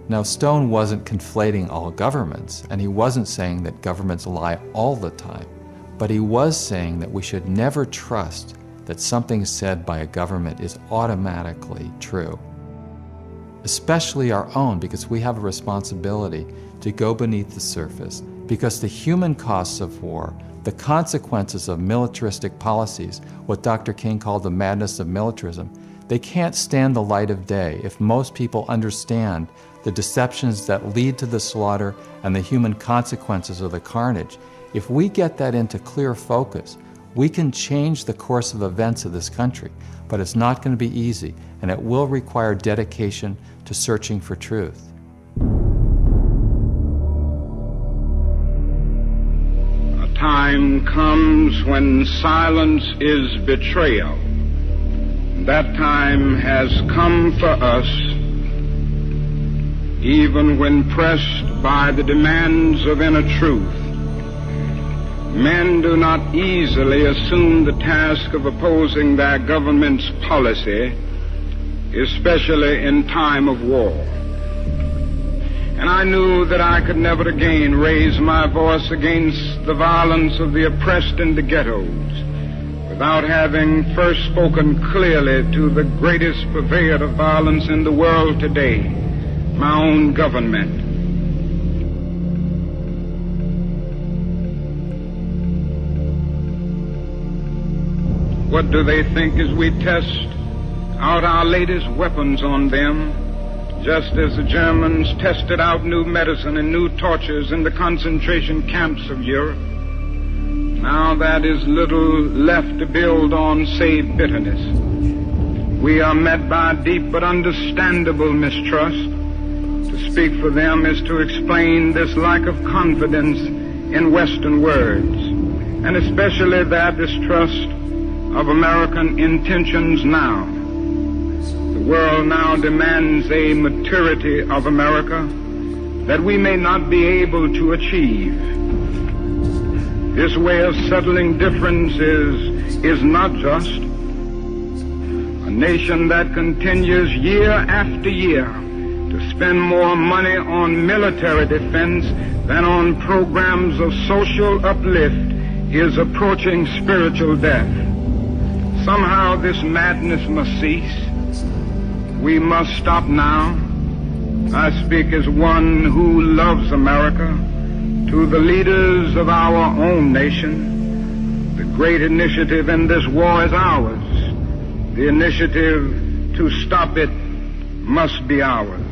Now, Stone wasn't conflating all governments, and he wasn't saying that governments lie all the time, but he was saying that we should never trust that something said by a government is automatically true. Especially our own, because we have a responsibility to go beneath the surface, because the human costs of war, the consequences of militaristic policies, what Dr. King called the madness of militarism, they can't stand the light of day if most people understand the deceptions that lead to the slaughter and the human consequences of the carnage. If we get that into clear focus, we can change the course of events of this country, but it's not going to be easy, and it will require dedication to searching for truth. Time comes when silence is betrayal. That time has come for us, even when pressed by the demands of inner truth. Men do not easily assume the task of opposing their government's policy, especially in time of war. And I knew that I could never again raise my voice against the violence of the oppressed in the ghettos without having first spoken clearly to the greatest purveyor of violence in the world today, my own government. What do they think as we test out our latest weapons on them? Just as the Germans tested out new medicine and new tortures in the concentration camps of Europe. Now that is little left to build on save bitterness. We are met by deep but understandable mistrust. To speak for them is to explain this lack of confidence in Western words, and especially that distrust of American intentions now. The world now demands a maturity of America that we may not be able to achieve. This way of settling differences is not just. A nation that continues year after year to spend more money on military defense than on programs of social uplift is approaching spiritual death. Somehow this madness must cease. We must stop now. I speak as one who loves America. To the leaders of our own nation, the great initiative in this war is ours. The initiative to stop it must be ours.